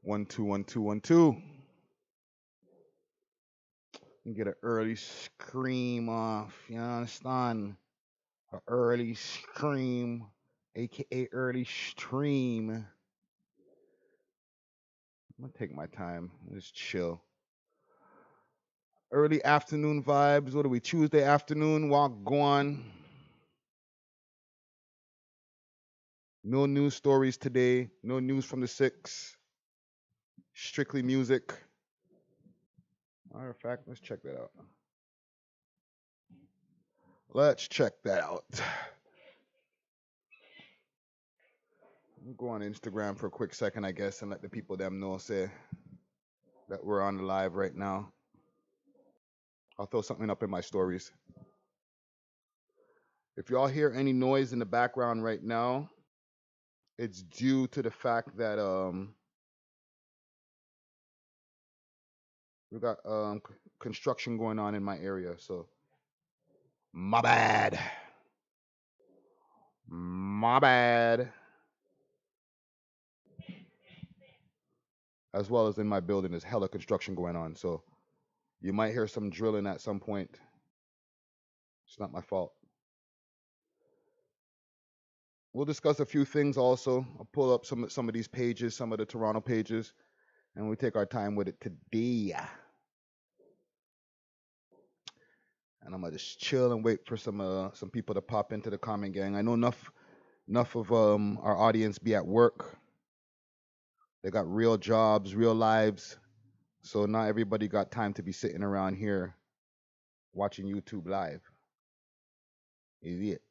1 2 1 2 1 2. You get an early scream off. You understand? An early scream, aka early stream. I'm gonna take my time. Just chill. Early afternoon vibes. What are we? Tuesday afternoon. Walk on. No news stories today. No news from the 6. Strictly music. Matter of fact, let's check that out. Let's check that out. I'll go on Instagram for a quick second, I guess, and let the people them know, say that we're on the live right now. I'll throw something up in my stories. If y'all hear any noise in the background right now, it's due to the fact that we got construction going on in my area, so my bad. My bad. As well as in my building, there's hella construction going on, so you might hear some drilling at some point. It's not my fault. We'll discuss a few things also. I'll pull up some of these pages, some of the Toronto pages, and we take our time with it today. And I'm gonna just chill and wait for some people to pop into the comment gang. I know enough of our audience be at work. They got real jobs, real lives, so not everybody got time to be sitting around here watching YouTube live. Is it?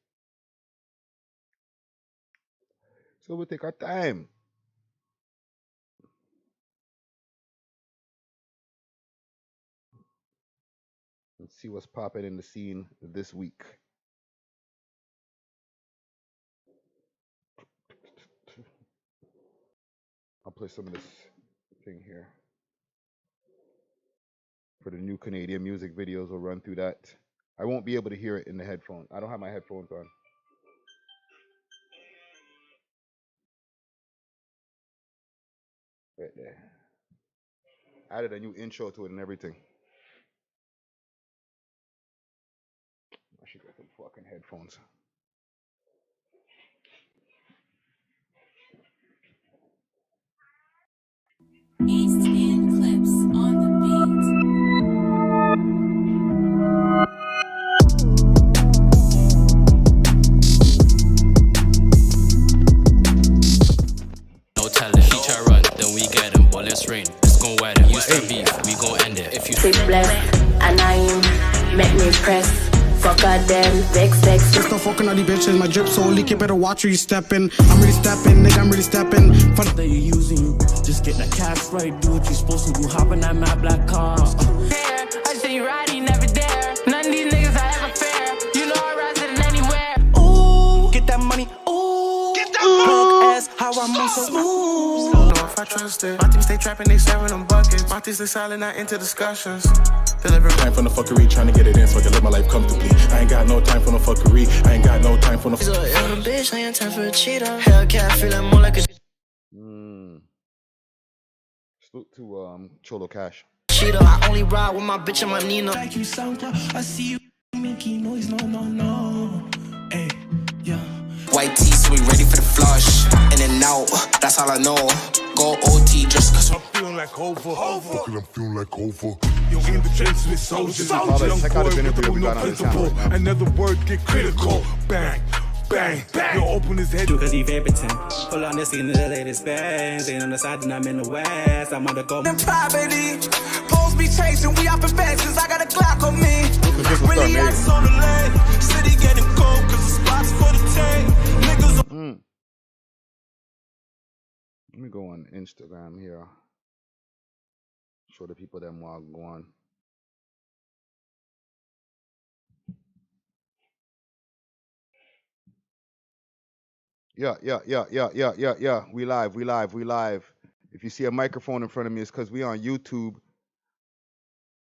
So we'll take our time. Let's see what's popping in the scene this week. I'll play some of this thing here. For the new Canadian music videos, we'll run through that. I won't be able to hear it in the headphones. I don't have my headphones on. Right there. Added a new intro to it and everything. I should get some fucking headphones. East End Clips on the beat. No telling. He try run, then we get him. Well, let's rain. It's gon' wet him. You start beef, we gon' end it. If you Be blessed, and I'm make me press. Fuck a them, vex. Just no fucking all these bitches, my drip so leak, you better watch where you stepping. I'm really stepping, nigga, I'm really stepping. Fun that you using you, just get that cash right, do what you supposed to do, hop in that map black car. I say you riding, never there. None of these niggas I ever fair. You know I rise it anywhere. Ooh, get that money, ooh, get that money. Ass, how I move so smooth. Know if I trust it. My team stay trapping, they serving them buckets. My team stay silent, not into discussions. Delivering time for no fuckery, trying to get it in so I can live my life comfortably. I ain't got no time for no fuckery. I ain't got no time for no. So I'm a bitch, I ain't time for a cheater. Hellcat feeling more like a Salute to Cholo Cash. cheater. I only ride with my bitch and my Nina. Like you SoundCloud, I see you making noise, no. Hey, yeah. White tee, so we ready for the flush. In and out, that's all I know. Go OT just cause I'm feeling like over. I'm feeling like over. Yo, in the trenches with soldiers. Check out his interview we got on this channel right now. Another word get critical. Bang, bang, bang. Yo, open his head. Cause he vaping. Pull on the scene of the latest bands. Ain't on the side and I'm in the west. I'm on the go. Property. Poles be chasing, we up in fences. I got a Glock on me. This will start Really amazing. ice on the lane. City getting cold cause the spots for the tank. Niggas Let me go on Instagram here. Show the people them while go on. Yeah. We live. If you see a microphone in front of me, it's because we on YouTube.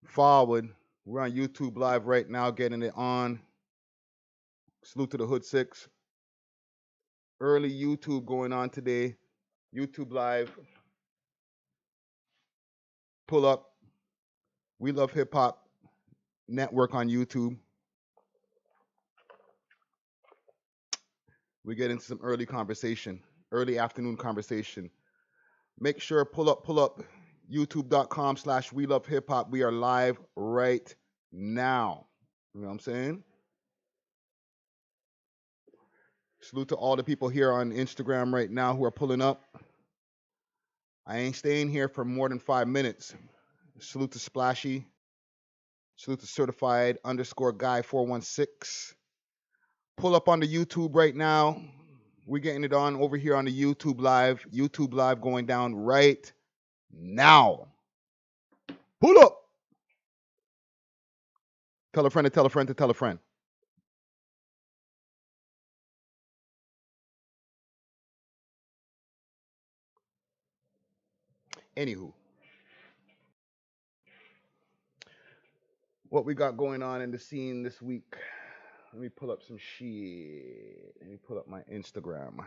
Forward. We're on YouTube live right now, getting it on. Salute to the Hood 6. Early YouTube going on today. YouTube live. pull up. We Love Hip Hop Network on YouTube. We get into some early conversation, early afternoon conversation. Make sure pull up youtube.com/We Love Hip Hop. We are live right now. You know what I'm saying? Salute to all the people here on Instagram right now who are pulling up. I ain't staying here for more than 5 minutes. Salute to Splashy. Salute to Certified _Guy 416. Pull up on the YouTube right now. We're getting it on over here on the YouTube Live. YouTube Live going down right now. Pull up. Tell a friend to tell a friend to tell a friend. Anywho, what we got going on in the scene this week? Let me pull up some shit. Let me pull up my Instagram.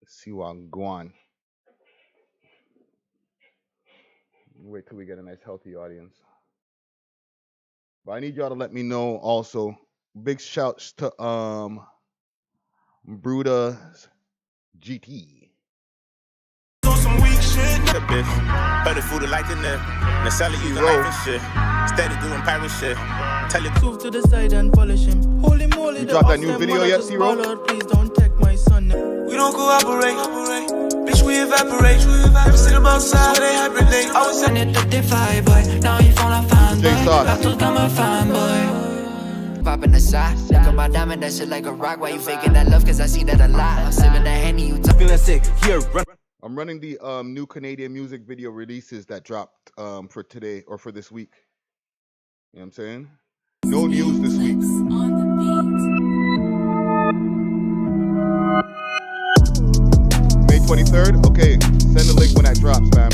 Let's see what I'm going. Wait till we get a nice healthy audience. But I need y'all to let me know also. Big shouts to Bruda's GT. Some weak shit. Better food like the net. The salad use the knife and shit. Steady doing pirate shit. Tell you move to the side and polish him. Holy moly, you dropped that new video yet, Zero? Please don't take my son. we don't cooperate. Bitch, we evaporate. Never see them outside, they hibernate. I was On est tous des vibe, boy. Now you font la fanboy. Sauce. Partout comme un fanboy. Popping the side, look at my diamond, that shit like a rock. Why you faking that love? Cause I see that a lot. I'm sipping that Henny, you feeling sick. Here, run. I'm running the new Canadian music video releases that dropped for today or for this week. You know what I'm saying? No news this week. On the May 23rd? Okay, send the link when that drops, fam.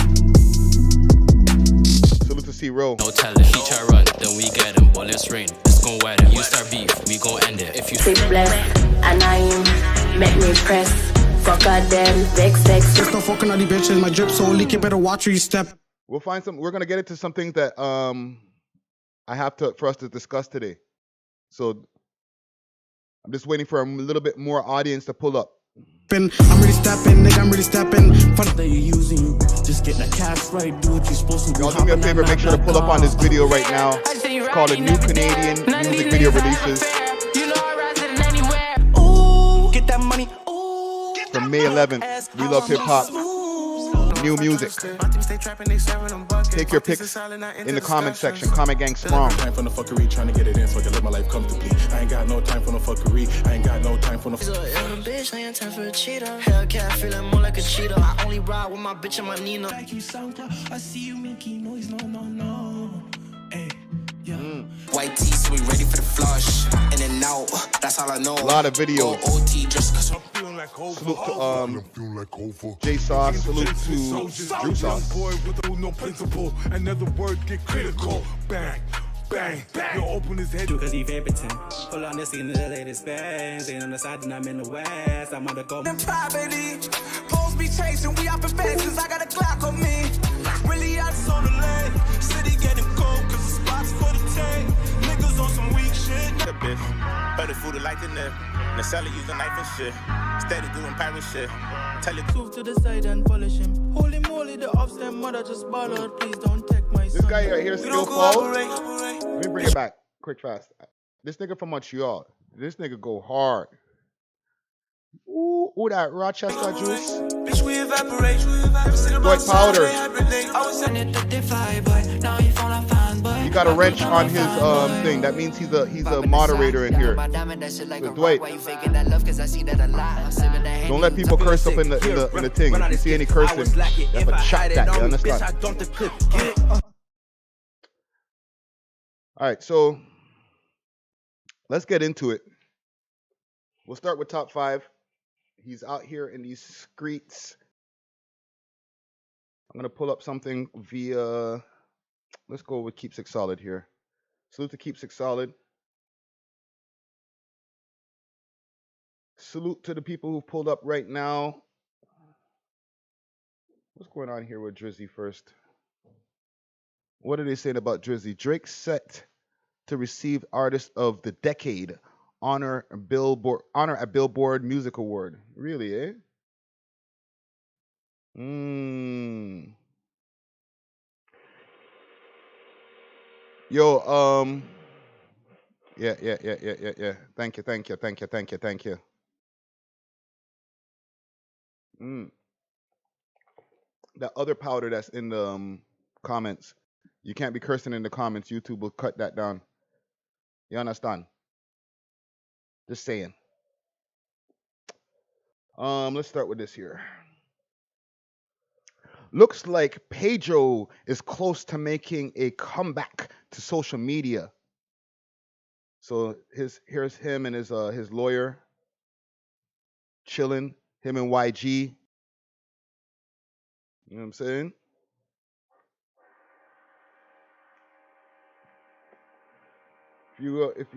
Salute to C-Row. No telling. He try run, then we get him. Bullets rain. It's gon' wet him. You start beef, we gon' end it. If you Sit blessed, and I'm make me press. Fuck out them, vex. Just no fucking on the bitches. My drip so leaky, better watch where you step. We'll find some. We're gonna get into some things that I have to for us to discuss today. So I'm just waiting for a little bit more audience to pull up. I'm really stepping, nigga, I'm really stepping. For That you're using you, just get that cash right, do what you're supposed to do. Y'all do me a favor, make sure to pull up on this video right now. It's called the New Canadian Music Video Releases Ooh, get that money. from May 11th. We Love Hip Hop. New music. Take your picks in the comment section. Comment gang strong. Time for no fuckery, trying to get it in so I can live my life comfortably. I ain't got no time for no fuckery. I ain't got no time for no. bitch, I ain't time for a cheater. Hellcat feeling more like a cheater. I only ride with my bitch and my Nina. Like you SoundCloud, I see you making noise, no. Hey, yeah. White tee, so we ready for the flush. In and out, that's all I know. A lot of videos. Go OT just cause I'm Salute to J Sauce. Salute to Drew Sauce. Boy with no principle. Another word get critical. Bang. Bang, yo, open his head. Cause he vaping. Pull on the scene of the latest bands. Ain't on the side and I'm in the west. I'm on the go. Them privately, poles be chasing. We out for fences. I got a Glock on me. Really out on the lane. City getting cold cause the spots for the tank. Niggas on some weak shit. The bitch, better food like the net. The seller use a knife and shit. Steady doing pirate shit. Tell you Move to the side and polish him. Holy moly, the ops them mother just ballad. Please don't take my son. This guy right here, Skillful. Let me bring it back quick, fast. This nigga from Montreal. This nigga go hard. Ooh, that Rochester juice. Bitch, we evaporate. White powder. He got a wrench on his thing. That means he's a moderator in here. So Dwight, don't let people curse up in the thing. If you see any cursing, you have to chop that. You understand? All right, so let's get into it. We'll start with top 5. He's out here in these streets. I'm going to pull up something via, let's go with Keep 6 Solid here. Salute to Keep 6 Solid. Salute to the people who pulled up right now. What's going on here with Drizzy first? What are they saying about Drizzy? Drake set to receive Artist of the Decade honor at Billboard Music Award. Really, eh? Yo, yeah. Thank you. That other powder that's in the comments. You can't be cursing in the comments. YouTube will cut that down. You understand? Just saying. Let's start with this here. Looks like Pedro is close to making a comeback to social media. So here's him and his lawyer chilling, him and YG. You know what I'm saying?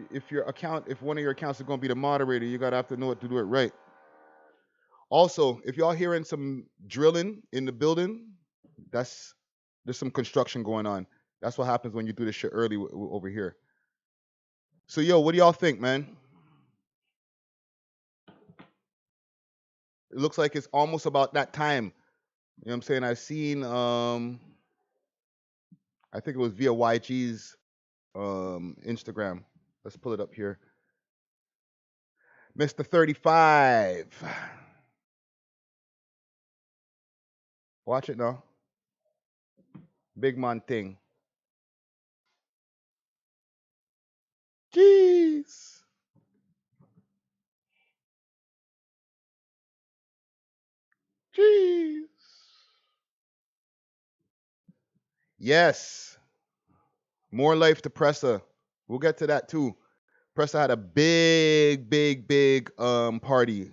If one of your accounts is gonna be the moderator, you gotta have to know what to do it right. Also, if y'all hearing some drilling in the building, there's some construction going on. That's what happens when you do this shit early over here. So, yo, what do y'all think, man? It looks like it's almost about that time. You know what I'm saying? I've seen, I think it was via YG's Instagram. Let's pull it up here. Mr. 35. Watch it now. Big man thing. Jeez. Yes. More life to Pressa. We'll get to that too. Pressa had a big party.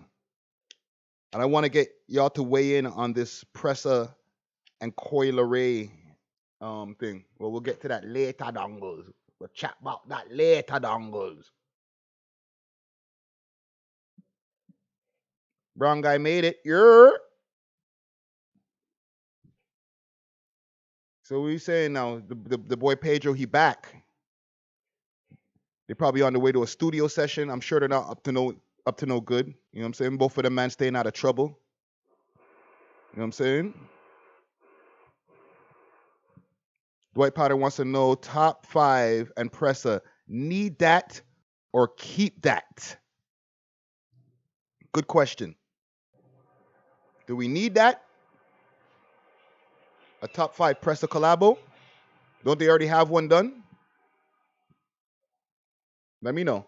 And I want to get y'all to weigh in on this Pressa and Coi Leray thing. Well, we'll get to that later, dongles. We'll chat about that later, dongles. Brown guy made it. Yeah. So what are you saying now? The boy Pedro, he back. They're probably on the way to a studio session. I'm sure they're not up to no good. You know what I'm saying? Both of them man staying out of trouble. You know what I'm saying? Dwight Powder wants to know top 5 and Pressa, need that or keep that? Good question. Do we need that? A top 5 Pressa collabo? Don't they already have one done? Let me know.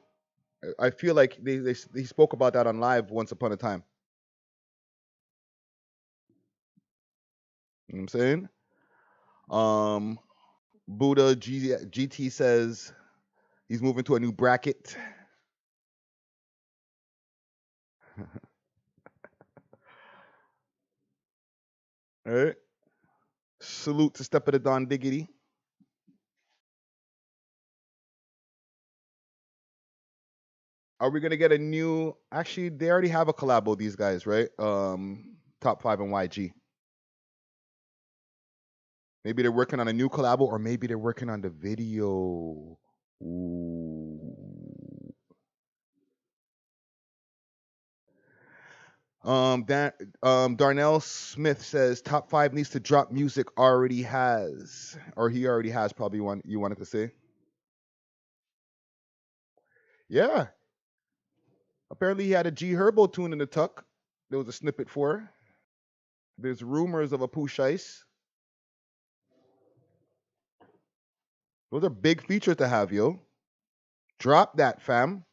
I feel like they spoke about that on live once upon a time. You know what I'm saying? Buddha GT says he's moving to a new bracket. All right. Salute to Step of the Don Diggity. Are we gonna get a new? Actually, they already have a collabo. These guys, right? Top 5 and YG. Maybe they're working on a new collabo, or maybe they're working on the video. Ooh. Darnell Smith says top 5 needs to drop music. Already has, or he already has. Probably one you wanted to say. Yeah. Apparently, he had a G Herbo tune in the tuck. There was a snippet for her. There's rumors of a Pooh Shice. Those are big features to have, yo. Drop that, fam.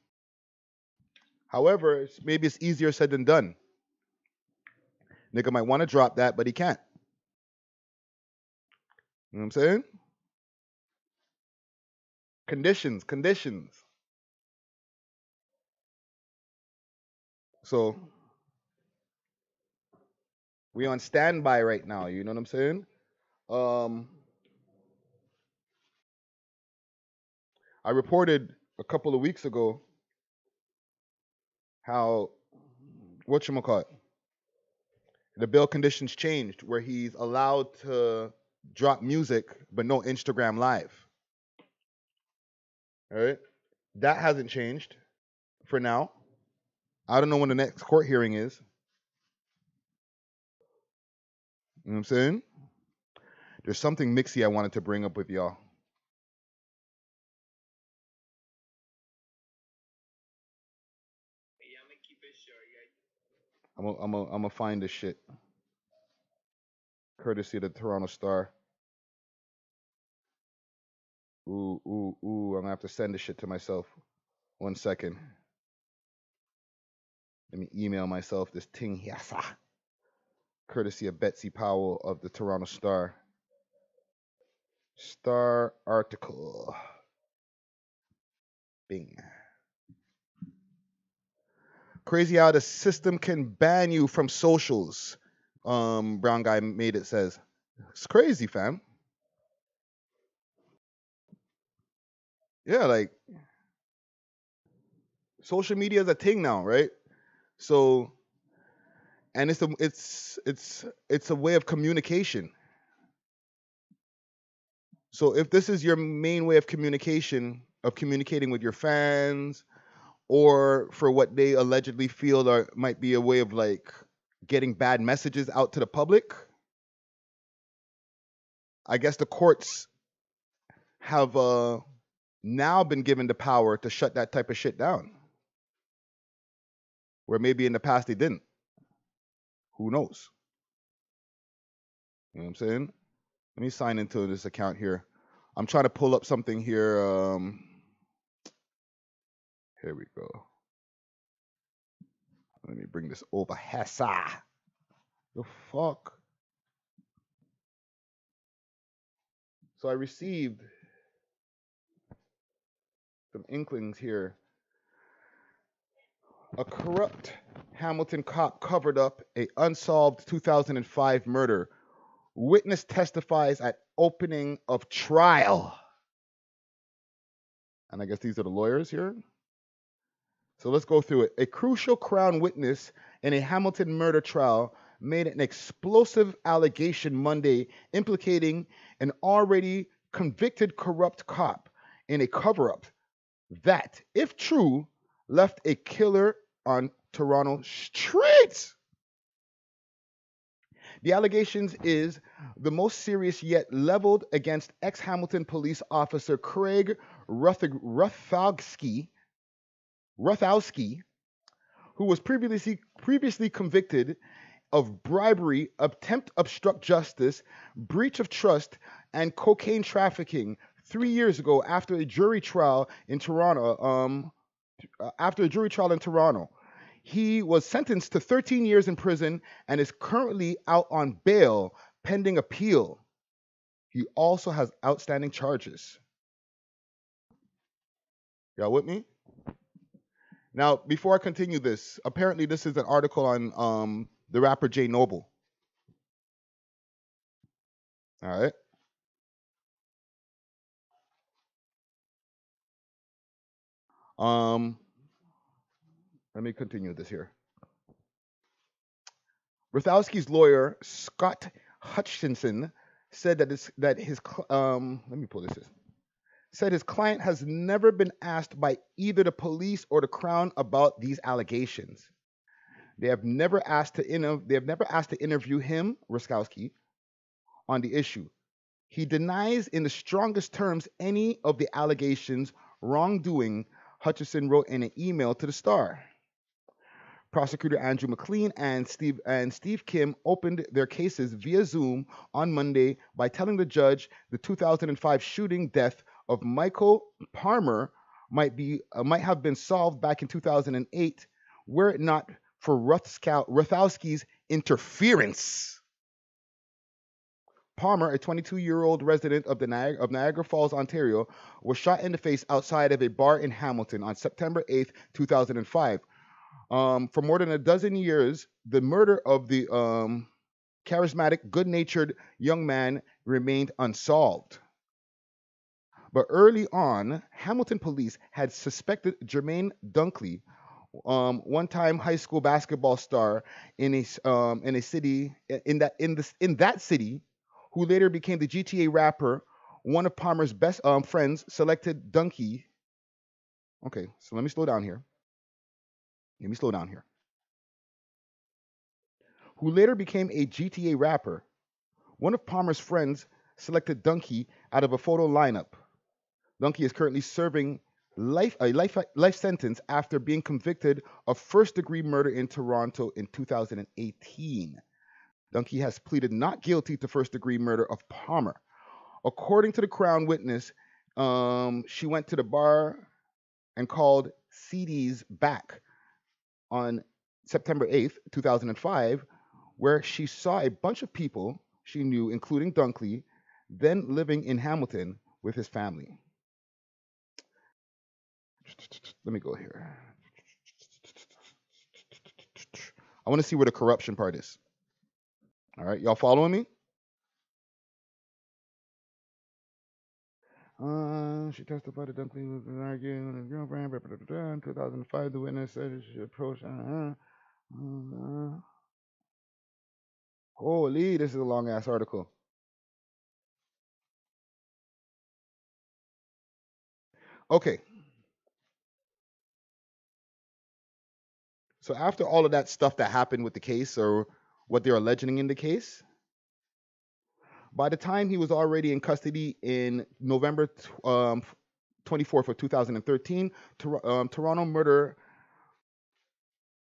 However, maybe it's easier said than done. Nigga might want to drop that, but he can't. You know what I'm saying? Conditions. So we on standby right now, you know what I'm saying? I reported a couple of weeks ago how, whatchamacallit, the bail conditions changed where he's allowed to drop music but no Instagram live. All right? That hasn't changed for now. I don't know when the next court hearing is. You know what I'm saying? There's something mixy I wanted to bring up with y'all. I'm gonna find this shit. Courtesy of the Toronto Star. Ooh, I'm gonna have to send this shit to myself. 1 second. Let me email myself this ting yasa. Courtesy of Betsy Powell of the Toronto Star. Star article. Bing. Crazy how the system can ban you from socials. Brown guy made it says. It's crazy, fam. Yeah, like social media is a thing now, right? So, and it's a way of communication. So if this is your main way of communication, of communicating with your fans, or for what they allegedly feel might be a way of like getting bad messages out to the public, I guess the courts have now been given the power to shut that type of shit down. Where maybe in the past they didn't. Who knows? You know what I'm saying? Let me sign into this account here. I'm trying to pull up something here. Here we go. Let me bring this over. Hessa. The fuck? So I received some inklings here. A corrupt Hamilton cop covered up a unsolved 2005 murder. Witness testifies at opening of trial. And I guess these are the lawyers here. So let's go through it. A crucial Crown witness in a Hamilton murder trial made an explosive allegation Monday implicating an already convicted corrupt cop in a cover-up that, if true, left a killer on Toronto streets. The allegations is the most serious yet leveled against ex-Hamilton police officer Craig Ruthowski, who was previously convicted of bribery, attempt obstruct justice, breach of trust, and cocaine trafficking 3 years ago after a jury trial in Toronto. He was sentenced to 13 years in prison and is currently out on bail pending appeal. He also has outstanding charges. Y'all with me? Now, before I continue this, apparently this is an article on the rapper J Noble. All right. Let me continue this here. Ruthowski's lawyer, Scott Hutchinson, said that his client has never been asked by either the police or the Crown about these allegations. They have never asked to interview him, Ruthowski, on the issue. He denies in the strongest terms any of the allegations wrongdoing, Hutchinson wrote in an email to the Star. Prosecutor Andrew McLean and Steve Kim opened their cases via Zoom on Monday by telling the judge the 2005 shooting death of Michael Palmer might have been solved back in 2008 were it not for Ruthowski's interference. Palmer, a 22-year-old resident of Niagara Falls, Ontario, was shot in the face outside of a bar in Hamilton on September 8, 2005. For more than a dozen years, the murder of the charismatic, good-natured young man remained unsolved. But early on, Hamilton police had suspected Jermaine Dunkley, one-time high school basketball star in a city in that city, who later became the GTA rapper. One of Palmer's best friends selected Donkey. Okay, so let me slow down here. Who later became a GTA rapper. One of Palmer's friends selected Donkey out of a photo lineup. Donkey is currently serving a life sentence after being convicted of first-degree murder in Toronto in 2018. Donkey has pleaded not guilty to first-degree murder of Palmer. According to the Crown witness, she went to the bar and called CDs back on September 8th, 2005, where she saw a bunch of people she knew, including Dunkley, then living in Hamilton with his family. Let me go here. I want to see where the corruption part is. All right, y'all following me? She testified that Dunkley was arguing with his girlfriend. In 2005, the witness said she approached. Holy, this is a long ass article. Okay. So after all of that stuff that happened with the case, or what they're alleging in the case, by the time he was already in custody in November 24th of 2013, Toronto murder,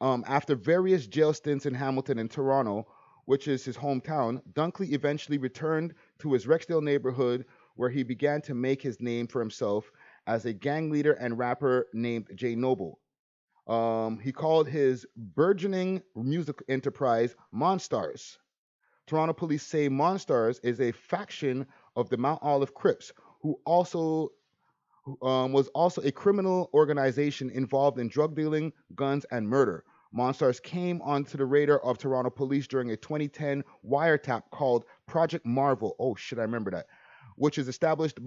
after various jail stints in Hamilton and Toronto, which is his hometown, Dunkley eventually returned to his Rexdale neighborhood, where he began to make his name for himself as a gang leader and rapper named Jay Noble. He called his burgeoning music enterprise Monstars. Toronto police say Monstars is a faction of the Mount Olive Crips, who was also a criminal organization involved in drug dealing, guns, and murder. Monstars came onto the radar of Toronto police during a 2010 wiretap called Project Marvel. Oh shit, I remember that. Which established the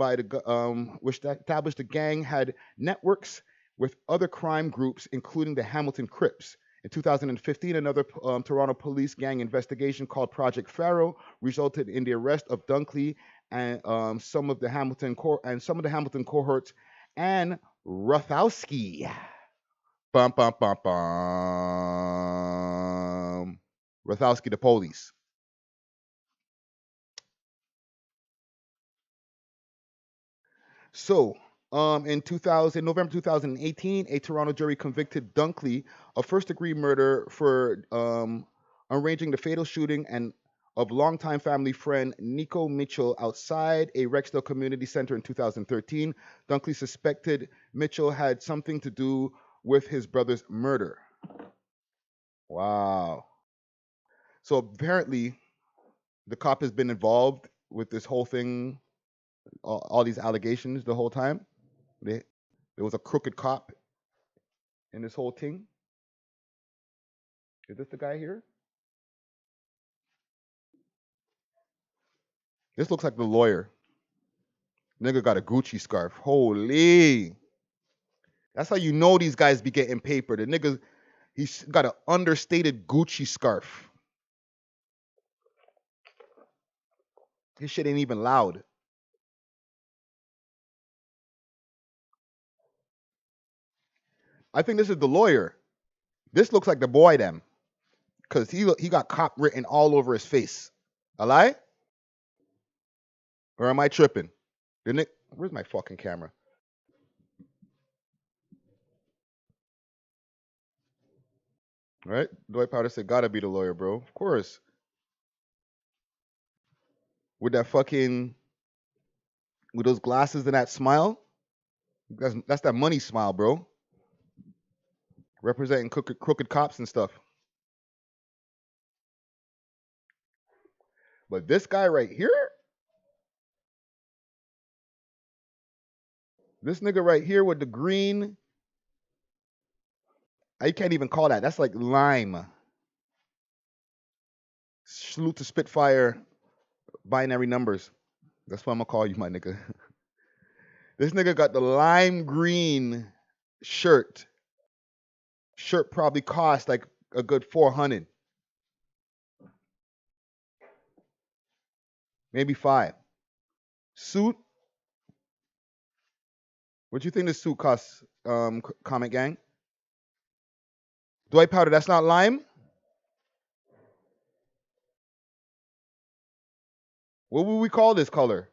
gang had networks with other crime groups, including the Hamilton Crips. In 2015, another Toronto police gang investigation called Project Pharaoh resulted in the arrest of Dunkley and some of the Hamilton cohorts and Rothowski. Bum bum bum bum. Rothowski, the police. So, in November 2018, a Toronto jury convicted Dunkley of first-degree murder for arranging the fatal shooting of longtime family friend Nico Mitchell outside a Rexdale community center in 2013. Dunkley suspected Mitchell had something to do with his brother's murder. Wow. So apparently, the cop has been involved with this whole thing, all these allegations the whole time. There was a crooked cop in this whole thing. Is this the guy here? This looks like the lawyer. Nigga got a Gucci scarf. Holy. That's how you know these guys be getting paper. The nigga, he's got an understated Gucci scarf. His shit ain't even loud. I think this is the lawyer. This looks like the boy them. Because he got cop written all over his face. A lie? Or am I tripping? Where's my fucking camera? Right? Dwight Powder said, gotta be the lawyer, bro. Of course. With that fucking, with those glasses and that smile. That's that money smile, bro. Representing crooked cops and stuff. But this guy right here, this nigga right here with the green, I can't even call that. That's like lime. Salute to Spitfire binary numbers. That's what I'm gonna call you, my nigga. This nigga got the lime green shirt, Shirt probably cost like a good 400. Maybe 5. Suit. What do you think the suit costs, Comic Gang? Dwight Powder, that's not lime? What would we call this color?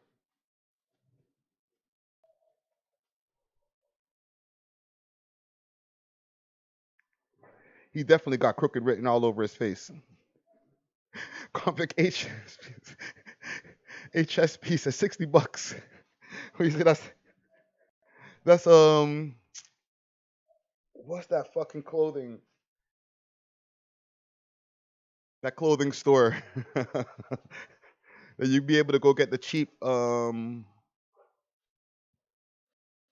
He definitely got crooked written all over his face. Complications. HS piece at $60. What do you say that's what's that fucking clothing? That clothing store. That you'd be able to go get the cheap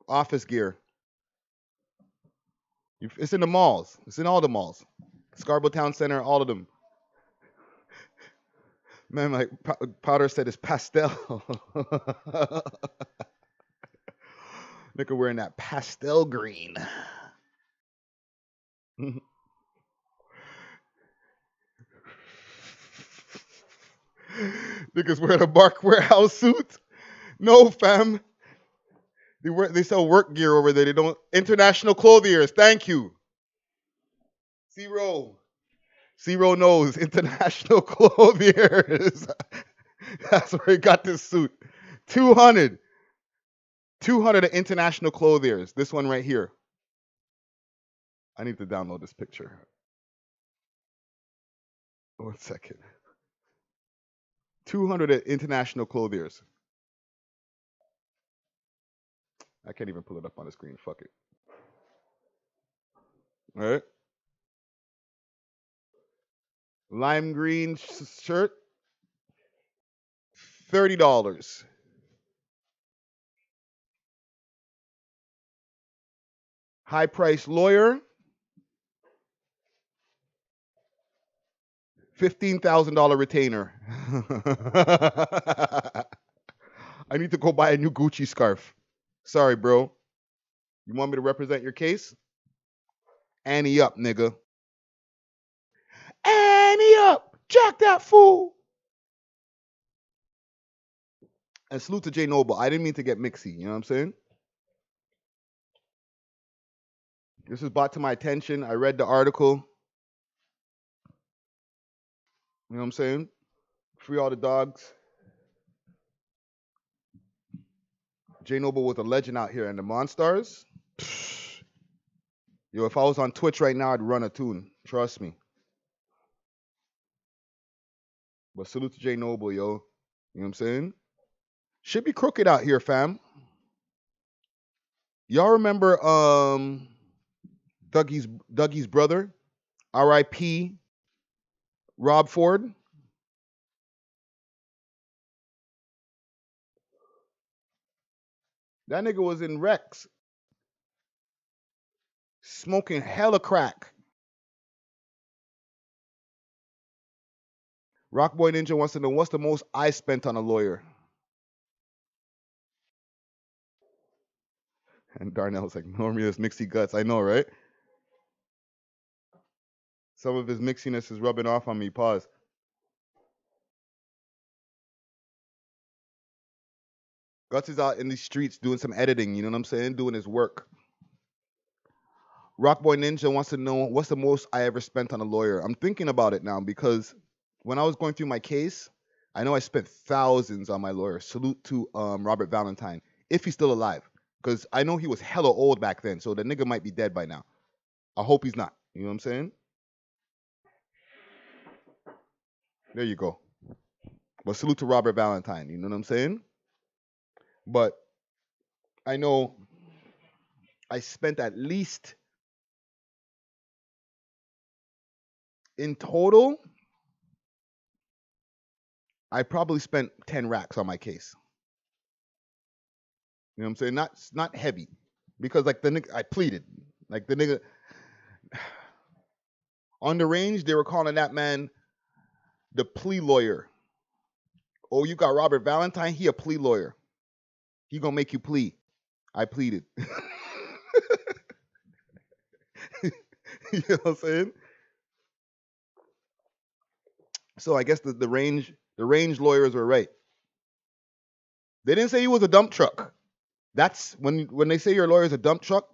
office gear. It's in the malls. It's in all the malls. Scarborough Town Center, all of them. Man, like Powder said, it's pastel. Nigga wearing that pastel green. Niggas wearing a Bark Warehouse suit. No, fam. They sell work gear over there. They don't. International clothiers. Thank you. Zero knows international clothiers. That's where he got this suit. 200 at international clothiers. This one right here. I need to download this picture. 1 second. 200 at international clothiers. I can't even pull it up on the screen. Fuck it. All right. Lime green shirt. $30. High price lawyer. $15,000 retainer. I need to go buy a new Gucci scarf. Sorry, bro. You want me to represent your case? Annie up, nigga. Annie up! Jack that fool! And salute to Jay Noble. I didn't mean to get mixy, you know what I'm saying? This was brought to my attention. I read the article. You know what I'm saying? Free all the dogs. Jay Noble was a legend out here, and the Monstars. Yo, if I was on Twitch right now, I'd run a tune. Trust me. But salute to Jay Noble, yo. You know what I'm saying? Should be crooked out here, fam. Y'all remember Dougie's brother? R.I.P. Rob Ford? That nigga was in Rex. Smoking hella crack. Rockboy Ninja wants to know, what's the most I spent on a lawyer? And Darnell's like, Normie has mixy guts. I know, right? Some of his mixiness is rubbing off on me. Pause. Guts is out in the streets doing some editing, you know what I'm saying? Doing his work. Rockboy Ninja wants to know, what's the most I ever spent on a lawyer? I'm thinking about it now because when I was going through my case, I know I spent thousands on my lawyer. Salute to Robert Valentine, if he's still alive. Because I know he was hella old back then, so the nigga might be dead by now. I hope he's not. You know what I'm saying? There you go. But salute to Robert Valentine. You know what I'm saying? But I know I spent at least, in total, I probably spent 10 racks on my case. You know what I'm saying? Not heavy. Because like the nigga, I pleaded. Like the nigga, on the range, they were calling that man the plea lawyer. Oh, you got Robert Valentine? He a plea lawyer. He gonna make you plea. I pleaded. You know what I'm saying? So I guess the range lawyers were right. They didn't say he was a dump truck. That's when they say your lawyer's a dump truck,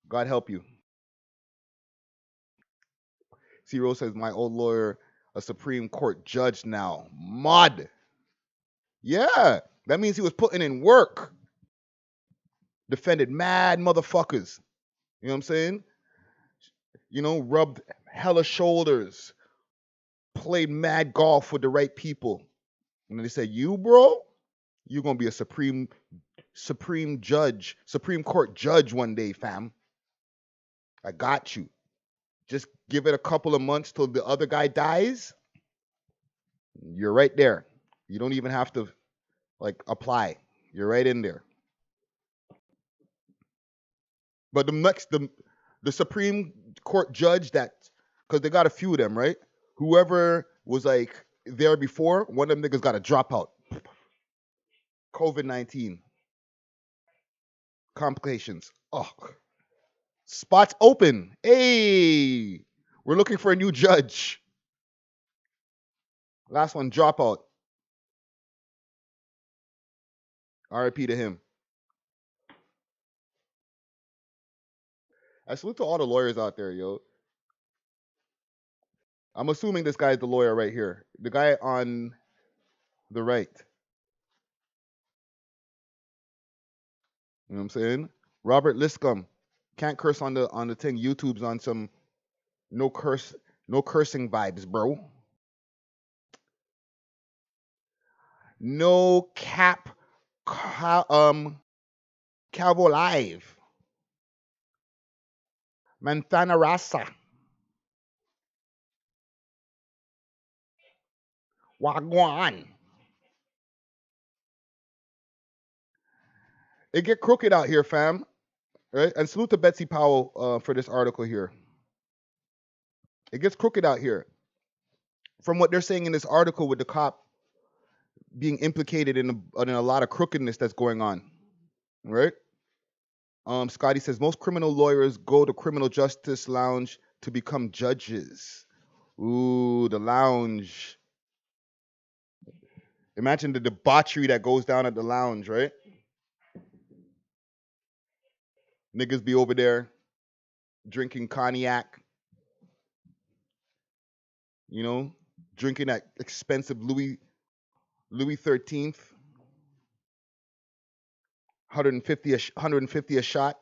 God help you. C. Rose says, my old lawyer, a Supreme Court judge now. Mod. Yeah. That means he was putting in work. Defended mad motherfuckers. You know what I'm saying? You know, rubbed hella shoulders. Played mad golf with the right people. And they said, you, bro, you're going to be a Supreme Court judge one day, fam. I got you. Just give it a couple of months till the other guy dies. You're right there. You don't even have to like apply. You're right in there. But the Supreme Court judge that, because they got a few of them, right? Whoever was like there before, one of them niggas got to drop out. COVID-19. Complications. Oh. Spots open. Hey, we're looking for a new judge. Last one, drop out. RIP to him. I salute to all the lawyers out there, yo. I'm assuming this guy is the lawyer right here. The guy on the right. You know what I'm saying? Robert Liscombe. Can't curse on the thing. YouTube's on some no cursing vibes, bro. No cap Cabo Live. Manthana Rasa. Wagwan. It get crooked out here, fam. Right? And salute to Betsy Powell for this article here. It gets crooked out here. From what they're saying in this article with the cop being implicated in a lot of crookedness that's going on. Right? Scotty says, most criminal lawyers go to criminal justice lounge to become judges. Ooh, the lounge. Imagine the debauchery that goes down at the lounge, right? Niggas be over there drinking cognac, you know, drinking that expensive Louis 13th, 150 a shot.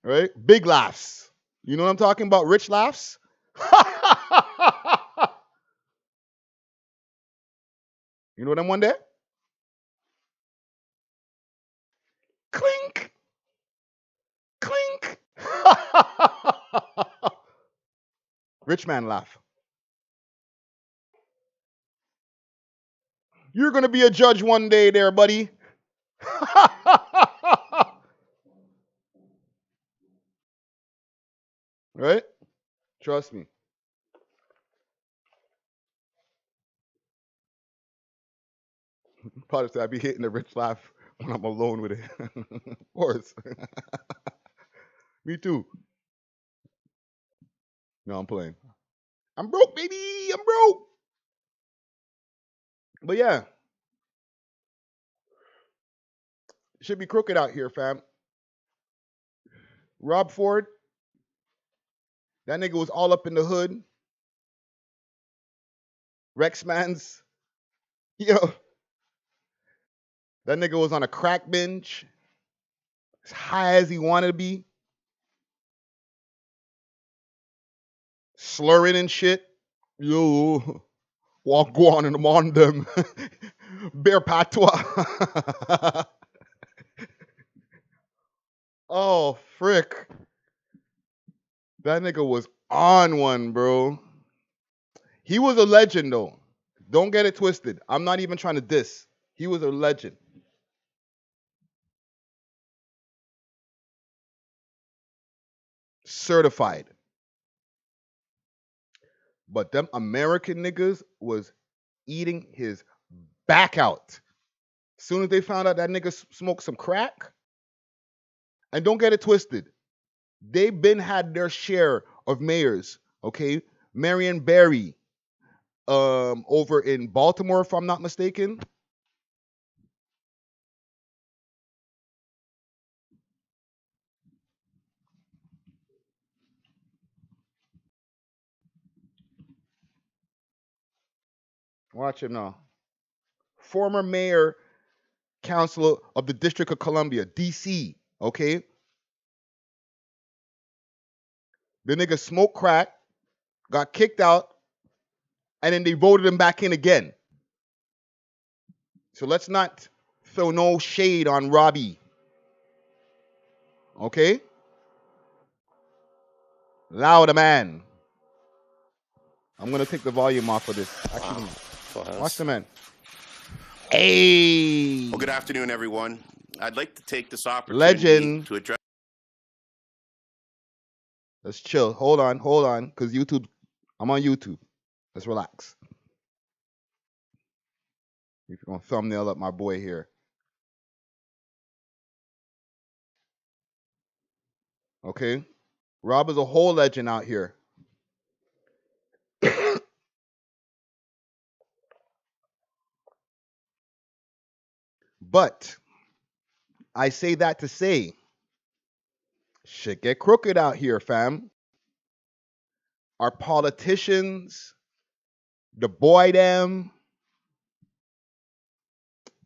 Right? Big laughs. You know what I'm talking about? Rich laughs. You know them one day? Clink. Clink. Rich man laugh. You're going to be a judge one day there, buddy. Right? Trust me. Probably say I be hitting the rich laugh when I'm alone with it. Of course. Me too. No, I'm playing. I'm broke, baby. I'm broke. But yeah. Should be crooked out here, fam. Rob Ford. That nigga was all up in the hood. Rexman's. Yo. That nigga was on a crack binge. As high as he wanted to be. Slurring and shit. Yo. Walk on and among them. Bear patois. Oh, frick. That nigga was on one, bro. He was a legend, though. Don't get it twisted. I'm not even trying to diss. He was a legend. Certified. But them American niggas was eating his back out. Soon as they found out that nigga smoked some crack, and don't get it twisted, they been had their share of mayors, okay? Marion Barry, over in Baltimore, if I'm not mistaken. Watch him now. Former mayor, councilor of the District of Columbia, DC, okay? The nigga smoked crack, got kicked out, and then they voted him back in again. So let's not throw no shade on Robbie. Okay? Louder man. I'm going to take the volume off of this. Actually, watch the man. Hey! Well, good afternoon, everyone. I'd like to take this opportunity to address... Let's chill. Hold on, because YouTube, I'm on YouTube. Let's relax. If you're going to thumbnail up my boy here. Okay? Rob is a whole legend out here. But I say that to say, shit get crooked out here, fam. Our politicians, the boy them,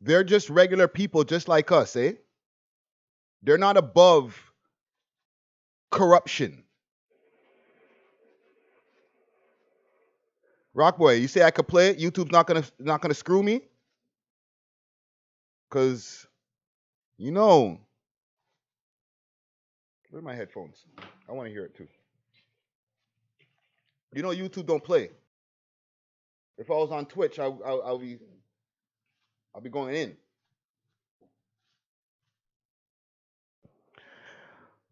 they're just regular people just like us, eh? They're not above corruption. Rockboy, you say I could play it? YouTube's not gonna screw me? Cause you know, where are my headphones? I want to hear it too. You know YouTube don't play. If I was on Twitch, I'll be going in.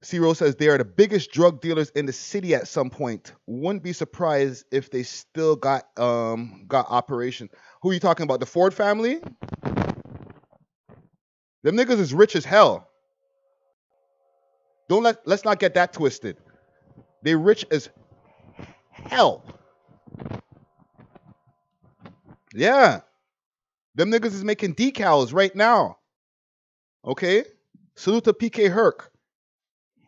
C-Ro says they are the biggest drug dealers in the city at some point. Wouldn't be surprised if they still got operation. Who are you talking about? The Ford family? Them niggas is rich as hell. Let's not get that twisted. They rich as hell. Yeah. Them niggas is making decals right now. Okay? Salute to PK Herc.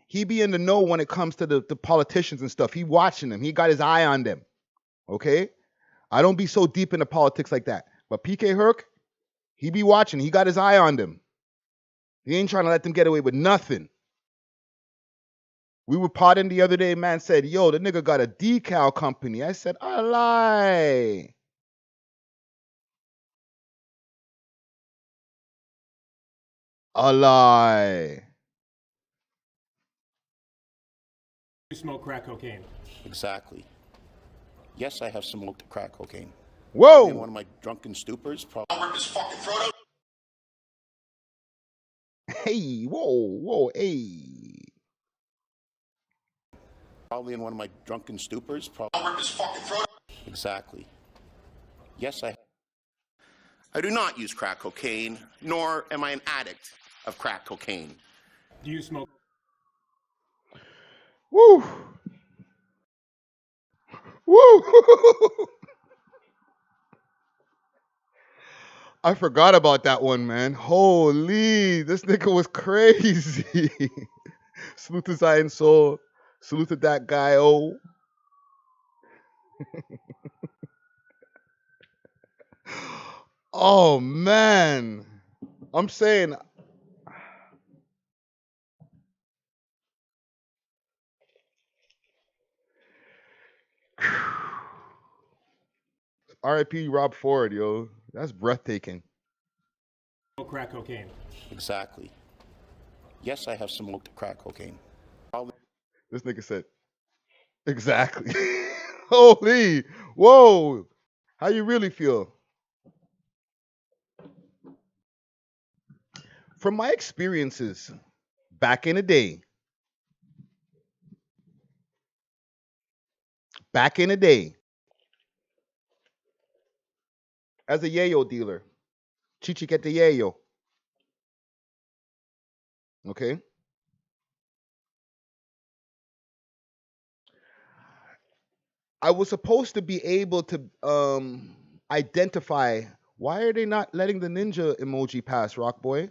He be in the know when it comes to the politicians and stuff. He watching them. He got his eye on them. Okay? I don't be so deep into politics like that. But PK Herc, he be watching. He got his eye on them. He ain't trying to let them get away with nothing. We were potting the other day, man said, yo, the nigga got a decal company. I said, a lie. A lie. You smoke crack cocaine. Exactly. Yes, I have smoked crack cocaine. Whoa! In one of my drunken stupors, probably. Hey, whoa, hey. Probably in one of my drunken stupors, probably. Exactly. Yes, I do not use crack cocaine, nor am I an addict of crack cocaine. Do you smoke? Woo! Woo! I forgot about that one, man. Holy, this nigga was crazy. Salute to Zion Soul. Salute to that guy, oh. Oh, man. I'm saying... R.I.P. Rob Ford, yo. That's breathtaking. Crack cocaine. Exactly. Yes, I have smoked crack cocaine. This nigga said, exactly. Holy, whoa. How you really feel? From my experiences back in the day, as a yayo dealer, Chichi get the yayo. Okay? I was supposed to be able to identify why are they not letting the ninja emoji pass, Rock Boy?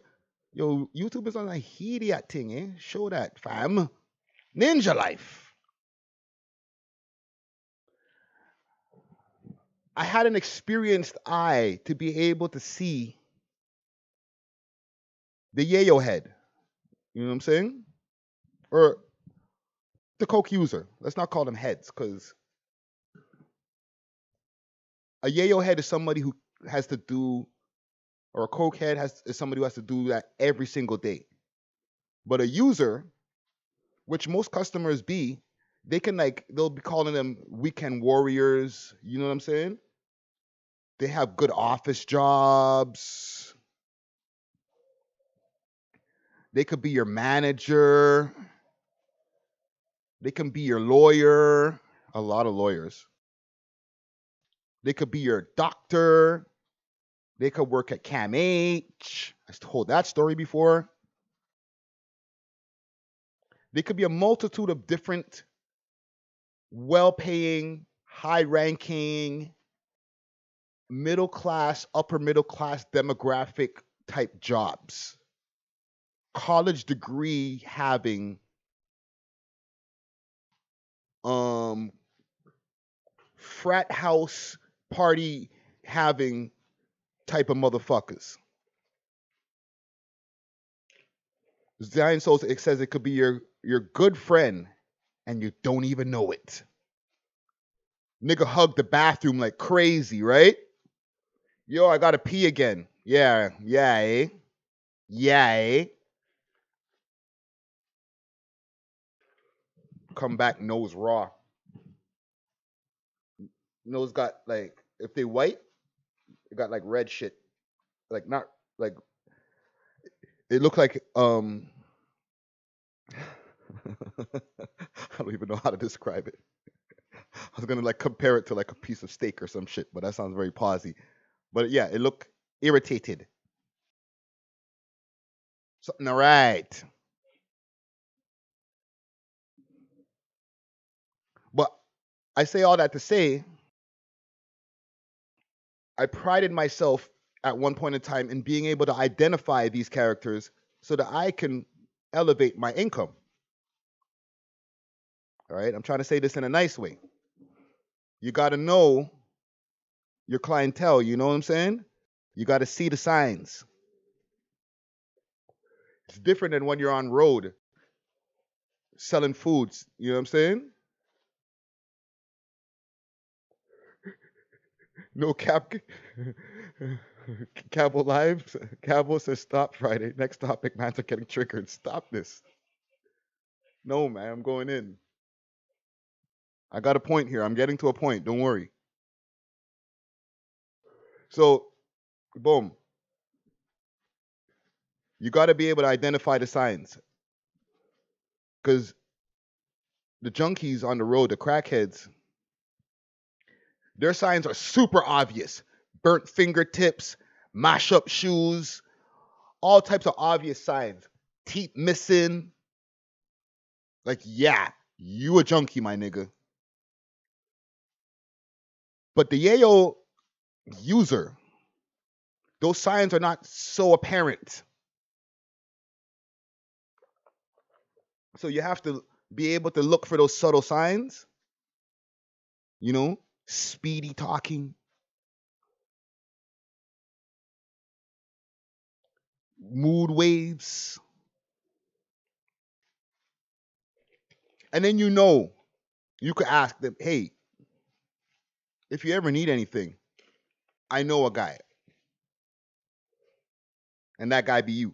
Yo, YouTube is on a idiot thing, eh? Show that, fam. Ninja life. I had an experienced eye to be able to see the yayo head. You know what I'm saying? Or the coke user. Let's not call them heads, because a yayo head is somebody who has to do, or a coke head is somebody who has to do that every single day. But a user, which most customers be, they'll be calling them weekend warriors. You know what I'm saying? They have good office jobs. They could be your manager. They can be your lawyer. A lot of lawyers. They could be your doctor. They could work at Cam H. I've told that story before. They could be a multitude of different well-paying, high-ranking, middle class, upper middle class demographic type jobs. College degree having, frat house party having type of motherfuckers. Zion Souls, it says it could be your good friend and you don't even know it. Nigga hugged the bathroom like crazy, right? Yo, I gotta pee again. Yeah, eh? Come back nose raw. Nose got like, if they white, it got like red shit. Like not like, it looked like I don't even know how to describe it. I was gonna like compare it to like a piece of steak or some shit, but that sounds very posy. But yeah, it looked irritated. Something all right. But I say all that to say, I prided myself at one point in time in being able to identify these characters so that I can elevate my income. All right, I'm trying to say this in a nice way. You got to know your clientele, you know what I'm saying? You got to see the signs. It's different than when you're on road selling foods, you know what I'm saying? No cap. Cabo Live. Cabo says stop Friday. Next topic, man's are getting triggered. Stop this. No, man, I'm going in. I got a point here. I'm getting to a point. Don't worry. So, boom. You got to be able to identify the signs. Because the junkies on the road, the crackheads, their signs are super obvious. Burnt fingertips, mash up shoes, all types of obvious signs. Teeth missing. Like, yeah, you a junkie, my nigga. But the yayo user, those signs are not so apparent. So you have to be able to look for those subtle signs. You know, speedy talking, mood waves. And then you could ask them, hey, if you ever need anything, I know a guy. And that guy be you.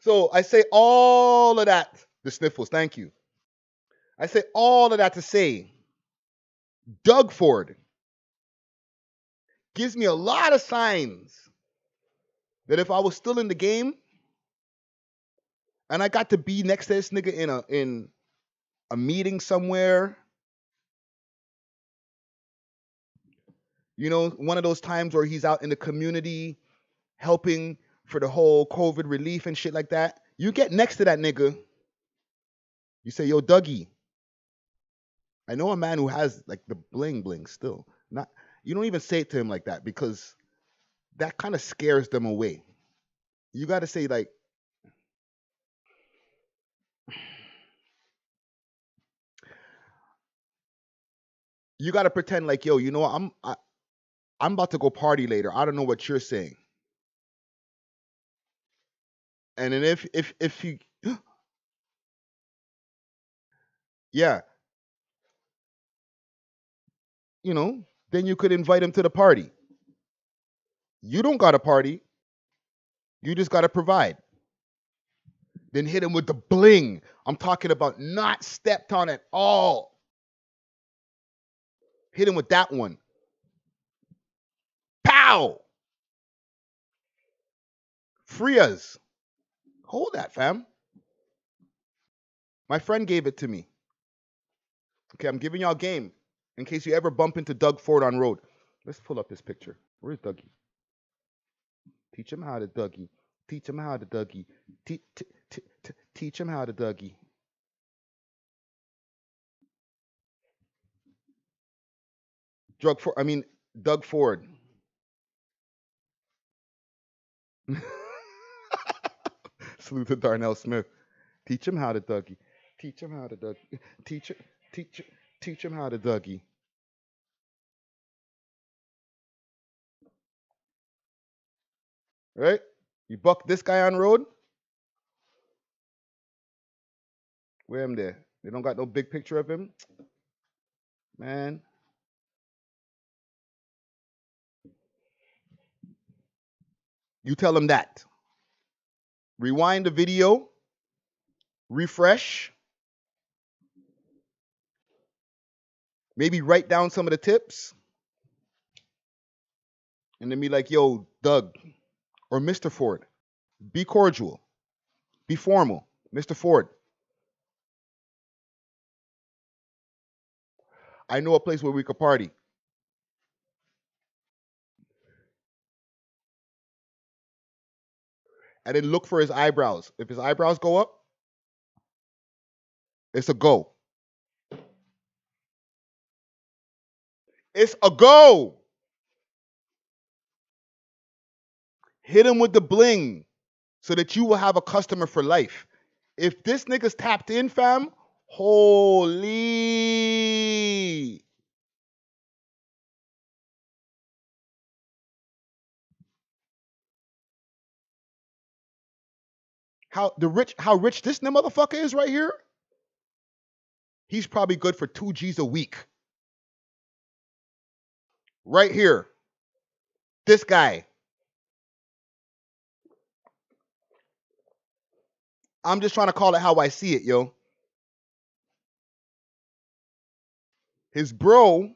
So I say all of that, the sniffles, thank you. I say all of that to say, Doug Ford gives me a lot of signs that if I was still in the game and I got to be next to this nigga in a meeting somewhere, You know, one of those times where he's out in the community helping for the whole COVID relief and shit like that. You get next to that nigga. You say, yo, Dougie. I know a man who has like the bling bling still. Not, you don't even say it to him like that because that kind of scares them away. You got to say like, you got to pretend like, yo, you know what? I'm about to go party later. I don't know what you're saying. And then if you, yeah, you know, then you could invite him to the party. You don't got a party. You just got to provide. Then hit him with the bling. I'm talking about not stepped on at all. Hit him with that one. Pow! Free us. Hold that, fam. My friend gave it to me. Okay, I'm giving y'all game in case you ever bump into Doug Ford on road. Let's pull up this picture. Where's Dougie? Teach him how to Dougie. Teach him how to Dougie. Teach him how to Dougie. Doug Ford. Salute to Darnell Smith. Teach him how to Dougie. Teach him how to Dougie. Teach him how to Dougie. Right? You buck this guy on road? Where him there? They don't got no big picture of him? Man. You tell him that. Rewind the video. Refresh. Maybe write down some of the tips. And then be like, yo, Doug or Mr. Ford, be cordial. Be formal. Mr. Ford, I know a place where we could party. And then look for his eyebrows. If his eyebrows go up, it's a go. It's a go. Hit him with the bling so that you will have a customer for life. If this nigga's tapped in, fam, holy. How rich this motherfucker is right here? He's probably good for 2 G's a week. Right here. This guy. I'm just trying to call it how I see it, yo. His bro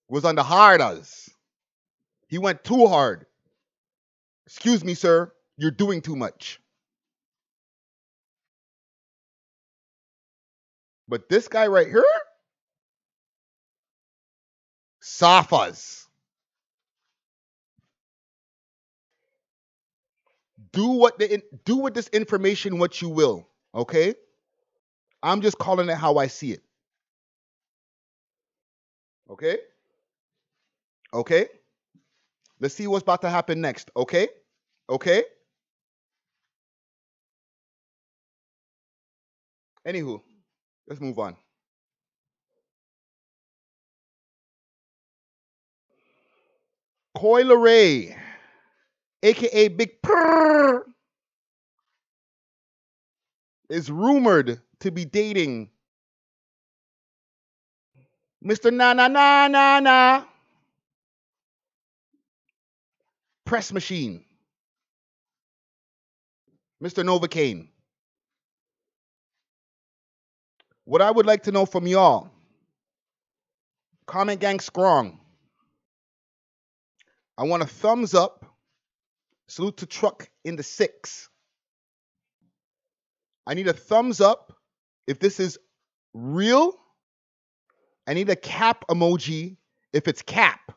was on the hard-us. He went too hard. Excuse me, sir. You're doing too much. But this guy right here, Safas. Do with this information what you will, okay? I'm just calling it how I see it. Okay? Okay? Let's see what's about to happen next, okay? Okay? Anywho, let's move on. Coi Leray, aka Big Purr, is rumored to be dating Mr. Na Na Na Na Na Press Machine, Mr. Novocaine. What I would like to know from y'all, comment gang strong. I want a thumbs up. Salute to Truck in the 6. I need a thumbs up if this is real. I need a cap emoji if it's cap.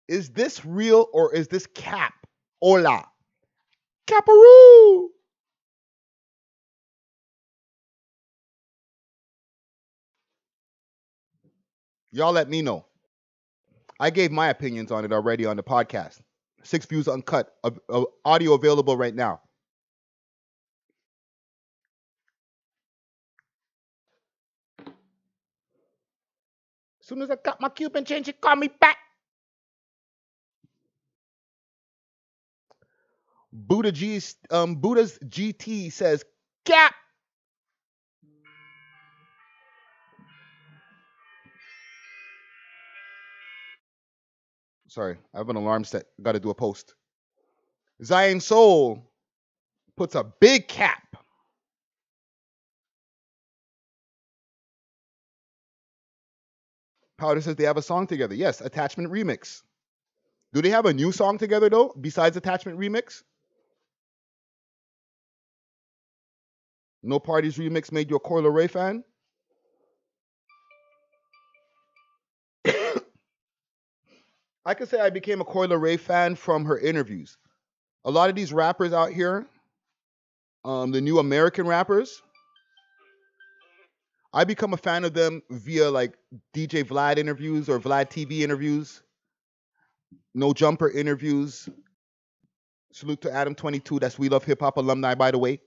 Is this real or is this cap? Hola. Caparoo. Y'all let me know. I gave my opinions on it already on the podcast. 6 views uncut. Audio available right now. As soon as I got my Cuban change, you call me back. Buddha's GT says, cap. Sorry, I have an alarm set. Got to do a post. Zion Soul puts a big cap. Powder says they have a song together. Yes, Attachment Remix. Do they have a new song together, though, besides Attachment Remix? No Parties Remix made you a Coi Leray fan? I could say I became a Coi Leray fan from her interviews. A lot of these rappers out here, the new American rappers, I become a fan of them via like DJ Vlad interviews or Vlad TV interviews, No Jumper interviews. Salute to Adam 22. That's We Love Hip Hop alumni, by the way.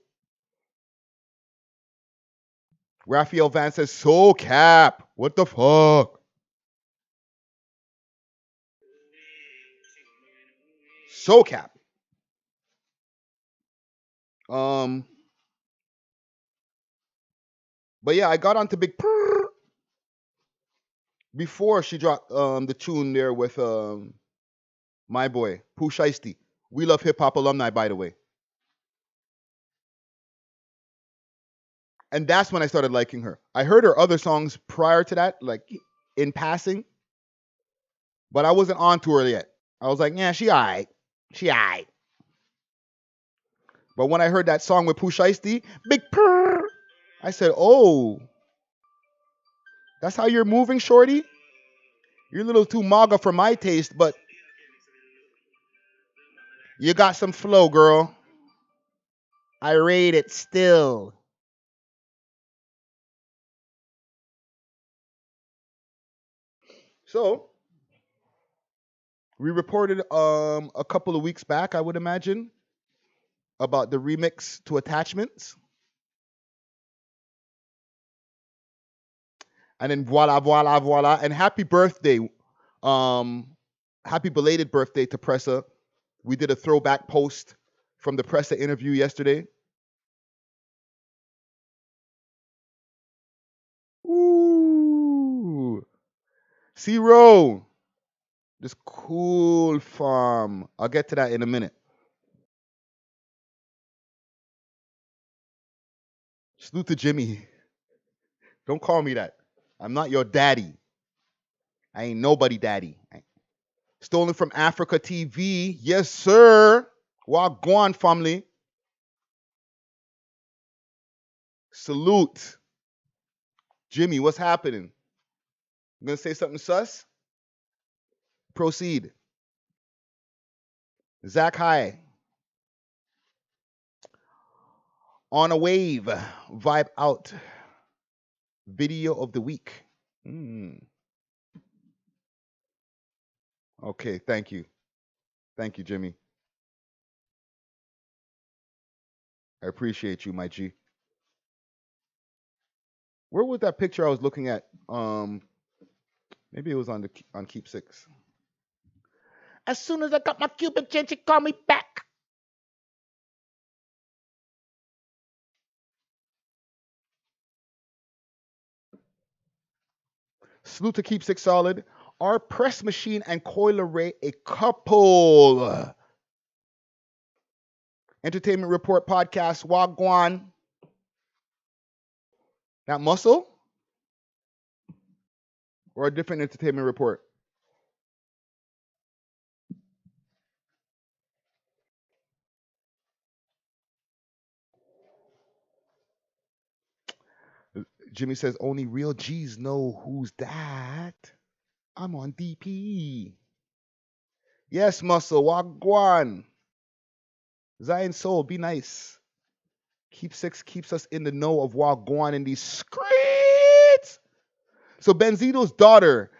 Raphael Van says, so cap. What the fuck? So cap. But yeah, I got onto Big Purr before she dropped the tune there with my boy, Pooh Shiesty. We Love Hip Hop alumni, by the way. And that's when I started liking her. I heard her other songs prior to that, like in passing, but I wasn't on to her yet. I was like, yeah, she all right. She all right. But when I heard that song with Pooh Shiesty, Big Purr, I said, oh, that's how you're moving, shorty? You're a little too MAGA for my taste, but you got some flow, girl. I rate it still. So, we reported a couple of weeks back, I would imagine, about the remix to Attachments. And then voila, voila, voila. And happy birthday. Happy belated birthday to Pressa. We did a throwback post from the Pressa interview yesterday. Ooh. C-Row. This cool farm. I'll get to that in a minute. Salute to Jimmy. Don't call me that. I'm not your daddy. I ain't nobody daddy. Stolen from Africa TV. Yes, sir. Wagwan family. Salute. Jimmy, what's happening? You gonna say something sus? Proceed. Zach High. On a wave. Vibe out. Video of the week. Okay, thank you. Thank you, Jimmy. I appreciate you, my G. Where was that picture I was looking at? Maybe it was on Keep Six. As soon as I got my Cuban change, she called me back. Salute to Keep Six Solid. Are Press Machine and Coi Leray a couple? Entertainment Report Podcast, Wagwan. That muscle? Or a different entertainment report? Jimmy says, only real G's know who's that. I'm on DP. Yes, Muscle. Wagwan. Zion Soul, be nice. Keep Six keeps us in the know of Wagwan in these streets. So Benzito's daughter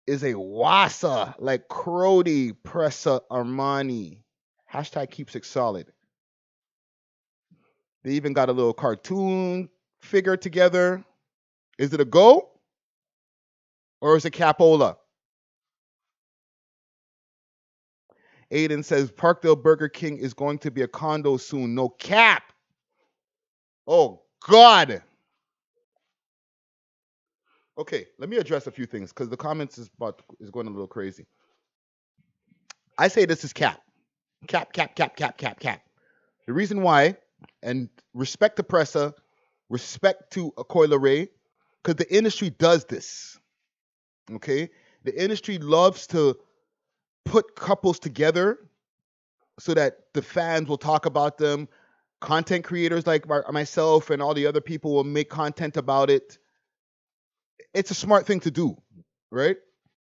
is a Wassa, like Crody, Pressa, Armani. Hashtag keep Six solid. They even got a little cartoon figure together. Is it a go? Or is it Capola? Aiden says Parkdale Burger King is going to be a condo soon. No cap. Oh, God. Okay, let me address a few things because the comments is going a little crazy. I say this is cap. Cap. The reason why, and respect to Pressa, respect to Coi Leray, because the industry does this. Okay? The industry loves to put couples together so that the fans will talk about them. Content creators like myself and all the other people will make content about it. It's a smart thing to do, right?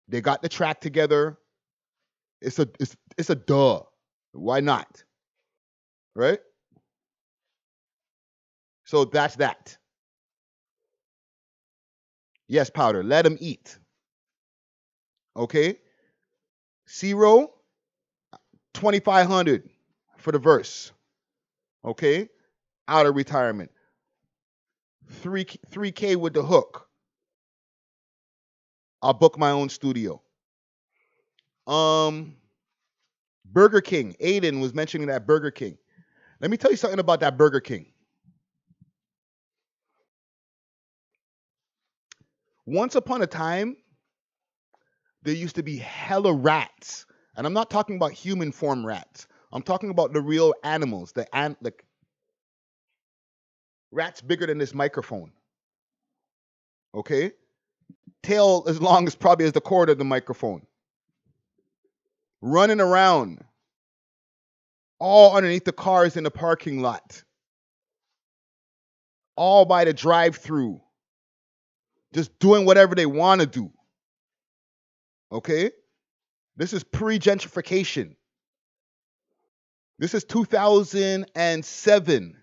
They got the track together. It's a duh. Why not? Right? So that's that. Yes, Powder. Let them eat. Okay? Zero, 2,500 for the verse. Okay? Out of retirement. 3K with the hook. I'll book my own studio. Burger King. Aiden was mentioning that Burger King. Let me tell you something about that Burger King. Once upon a time, there used to be hella rats. And I'm not talking about human form rats. I'm talking about the real animals. The rats bigger than this microphone. Okay? Tail as long as probably as the cord of the microphone. Running around. All underneath the cars in the parking lot. All by the drive-through. Just doing whatever they want to do. Okay? This is pre-gentrification. This is 2007.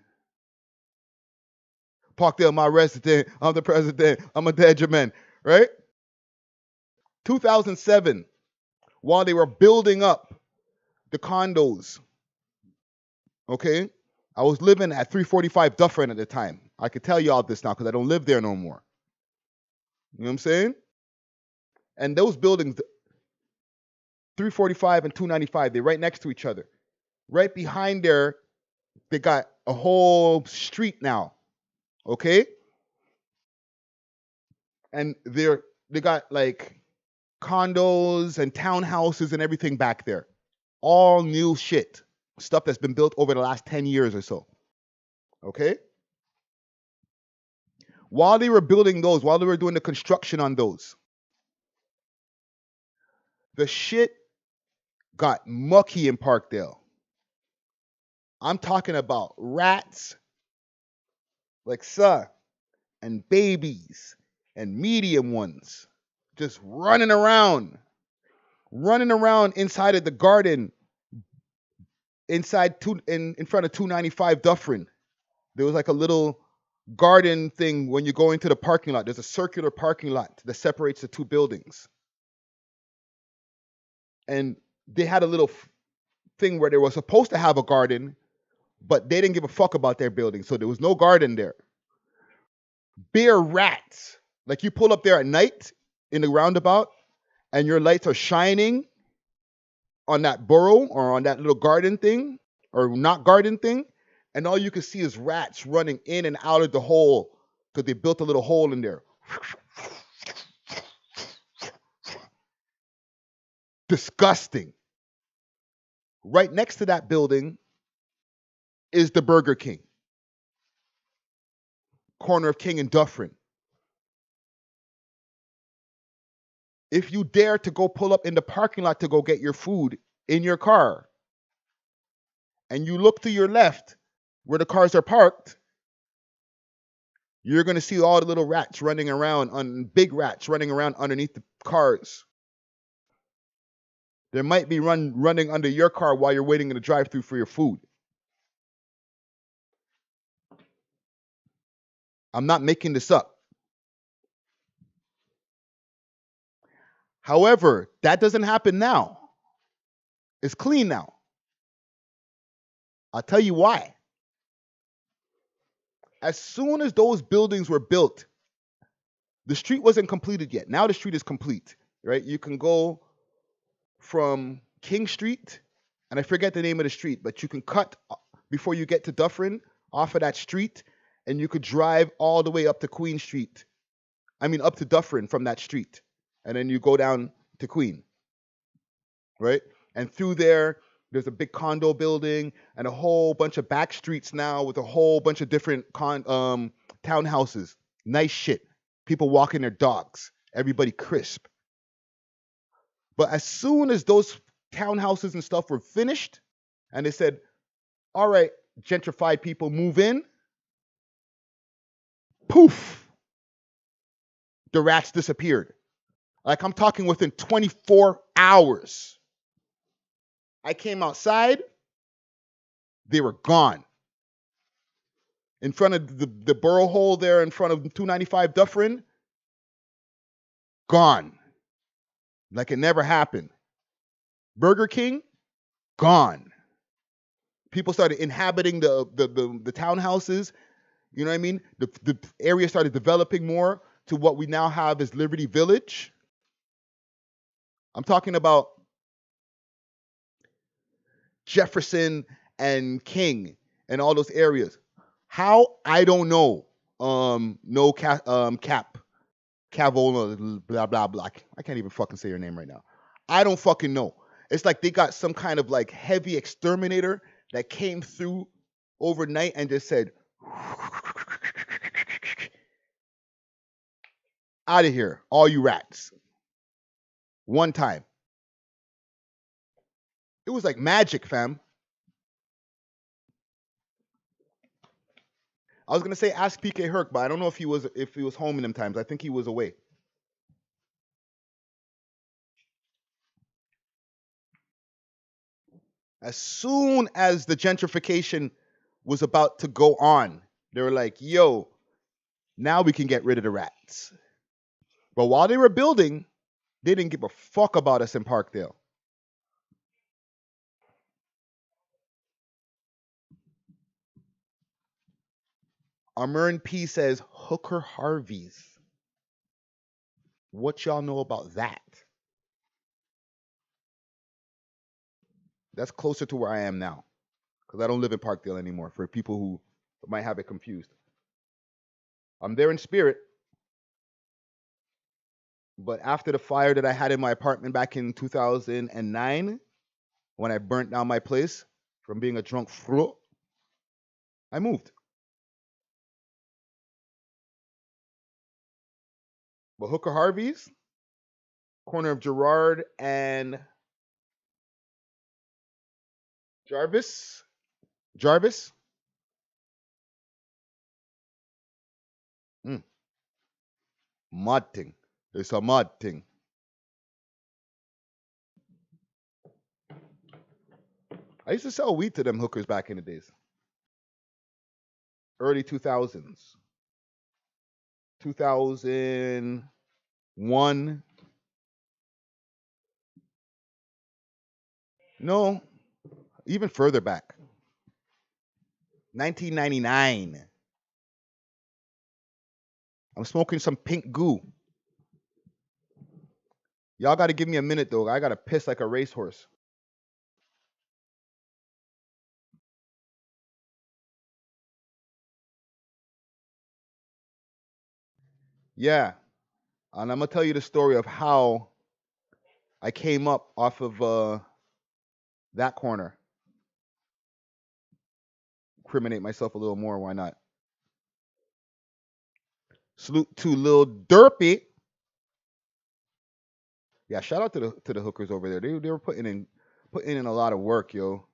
Parkdale, my resident. I'm the president. I'm a Dejaman. Right? 2007. While they were building up the condos. Okay? I was living at 345 Dufferin at the time. I could tell you all this now because I don't live there no more. You know what I'm saying? And those buildings, 345 and 295, they're right next to each other. Right behind there, they got a whole street now. Okay? And they got like condos and townhouses and everything back there. All new shit. Stuff that's been built over the last 10 years or so. Okay? While they were building those, while they were doing the construction on those, the shit got mucky in Parkdale. I'm talking about rats, like and babies, and medium ones, just running around inside of the garden, in front of 295 Dufferin. There was like a little garden thing when you go into the parking lot. There's a circular parking lot that separates the two buildings. And they had a little thing where they were supposed to have a garden, but they didn't give a fuck about their building, so there was no garden there. Bare rats. Like you pull up there at night in the roundabout, and your lights are shining on that burrow or on that little garden thing, or not garden thing, and all you can see is rats running in and out of the hole because they built a little hole in there. Disgusting. Right next to that building is the Burger King. Corner of King and Dufferin. If you dare to go pull up in the parking lot to go get your food in your car, and you look to your left where the cars are parked, You're going to see all the little rats running around, big rats running around underneath the cars. There might be running under your car while you're waiting in the drive-thru for your food. I'm not making this up. However, that doesn't happen now. It's clean now. I'll tell you why. As soon as those buildings were built, the street wasn't completed yet. Now the street is complete, right? You can go from King Street, and I forget the name of the street, but you can cut before you get to Dufferin off of that street, and you could drive all the way up to Queen Street. Up to Dufferin from that street. And then you go down to Queen, right? And through there's a big condo building and a whole bunch of back streets now with a whole bunch of different townhouses. Nice shit. People walking their dogs. Everybody crisp. But as soon as those townhouses and stuff were finished, and they said, all right, gentrified people move in, poof, the rats disappeared. Like, I'm talking within 24 hours. I came outside, they were gone. In front of the burrow hole there in front of 295 Dufferin, gone. Like it never happened. Burger King, gone. People started inhabiting the townhouses. You know what I mean? The area started developing more to what we now have as Liberty Village. I'm talking about Jefferson and King and all those areas. How? I don't know. Cavola, blah, blah, blah. I can't even fucking say your name right now. I don't fucking know. It's like they got some kind of like heavy exterminator that came through overnight and just said, out of here, all you rats. One time. It was like magic, fam. I was gonna say ask PK Herc, but I don't know if he was home in them times. I think he was away. As soon as the gentrification was about to go on, they were like, yo, now we can get rid of the rats. But while they were building, they didn't give a fuck about us in Parkdale. Amern P says, Hooker Harvey's. What y'all know about that? That's closer to where I am now. Because I don't live in Parkdale anymore, for people who might have it confused. I'm there in spirit. But after the fire that I had in my apartment back in 2009, when I burnt down my place from being a drunk fruit, I moved. But Hooker Harvey's, corner of Gerard and Jarvis. Mud thing. It's a mud thing. I used to sell weed to them hookers back in the days. Early 2000s. 2001. No, even further back. 1999. I'm smoking some pink goo. Y'all got to give me a minute, though. I got to piss like a racehorse. Yeah. And I'm going to tell you the story of how I came up off of that corner. Incriminate myself a little more. Why not? Salute to Lil Derpy. Yeah, shout out to the hookers over there. They were putting in a lot of work, yo.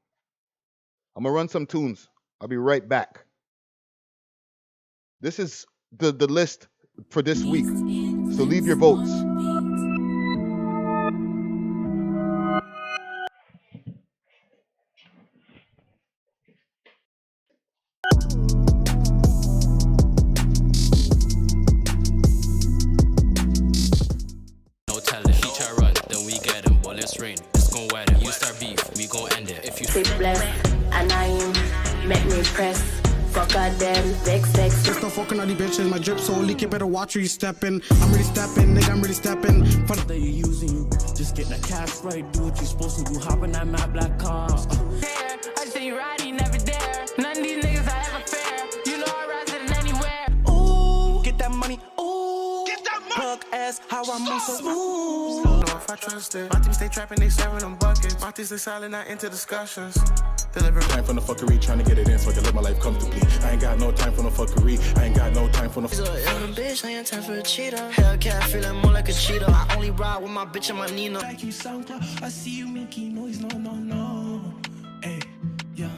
I'm gonna run some tunes. I'll be right back. This is the list for this week. So leave your votes. No telling. He try run, then we get him. Bullets rain. It's gon' wet him. You start beef, we gon' end it. If you Sit blessed, and I'm make me press. Fuck a them, vex. Just no fucking on the bitches, my drip so leaky, better watch where you stepping. I'm really stepping, nigga, I'm really stepping. For the That you using you, just get that cash right, do what you supposed to do, hop in that mad black car. I say you riding, never there. None of these niggas I ever fair. You know I rise it anywhere. Ooh, get that money, ooh. Get that money. Plug ass, how I move so smooth. Know if I trust it. My team stay trapping, they serving them buckets. My team stay silent, not into discussions. Deliver Time for no fuckery, trying to get it in so I can live my life comfortably. I ain't got no time for no fuckery. I ain't got no time for no. Bitch, I ain't time for a cheater. Hellcat, feeling more like a cheater. I only ride with my bitch and my Nina. like you SoundCloud. I see you making noise, no. Hey, yeah.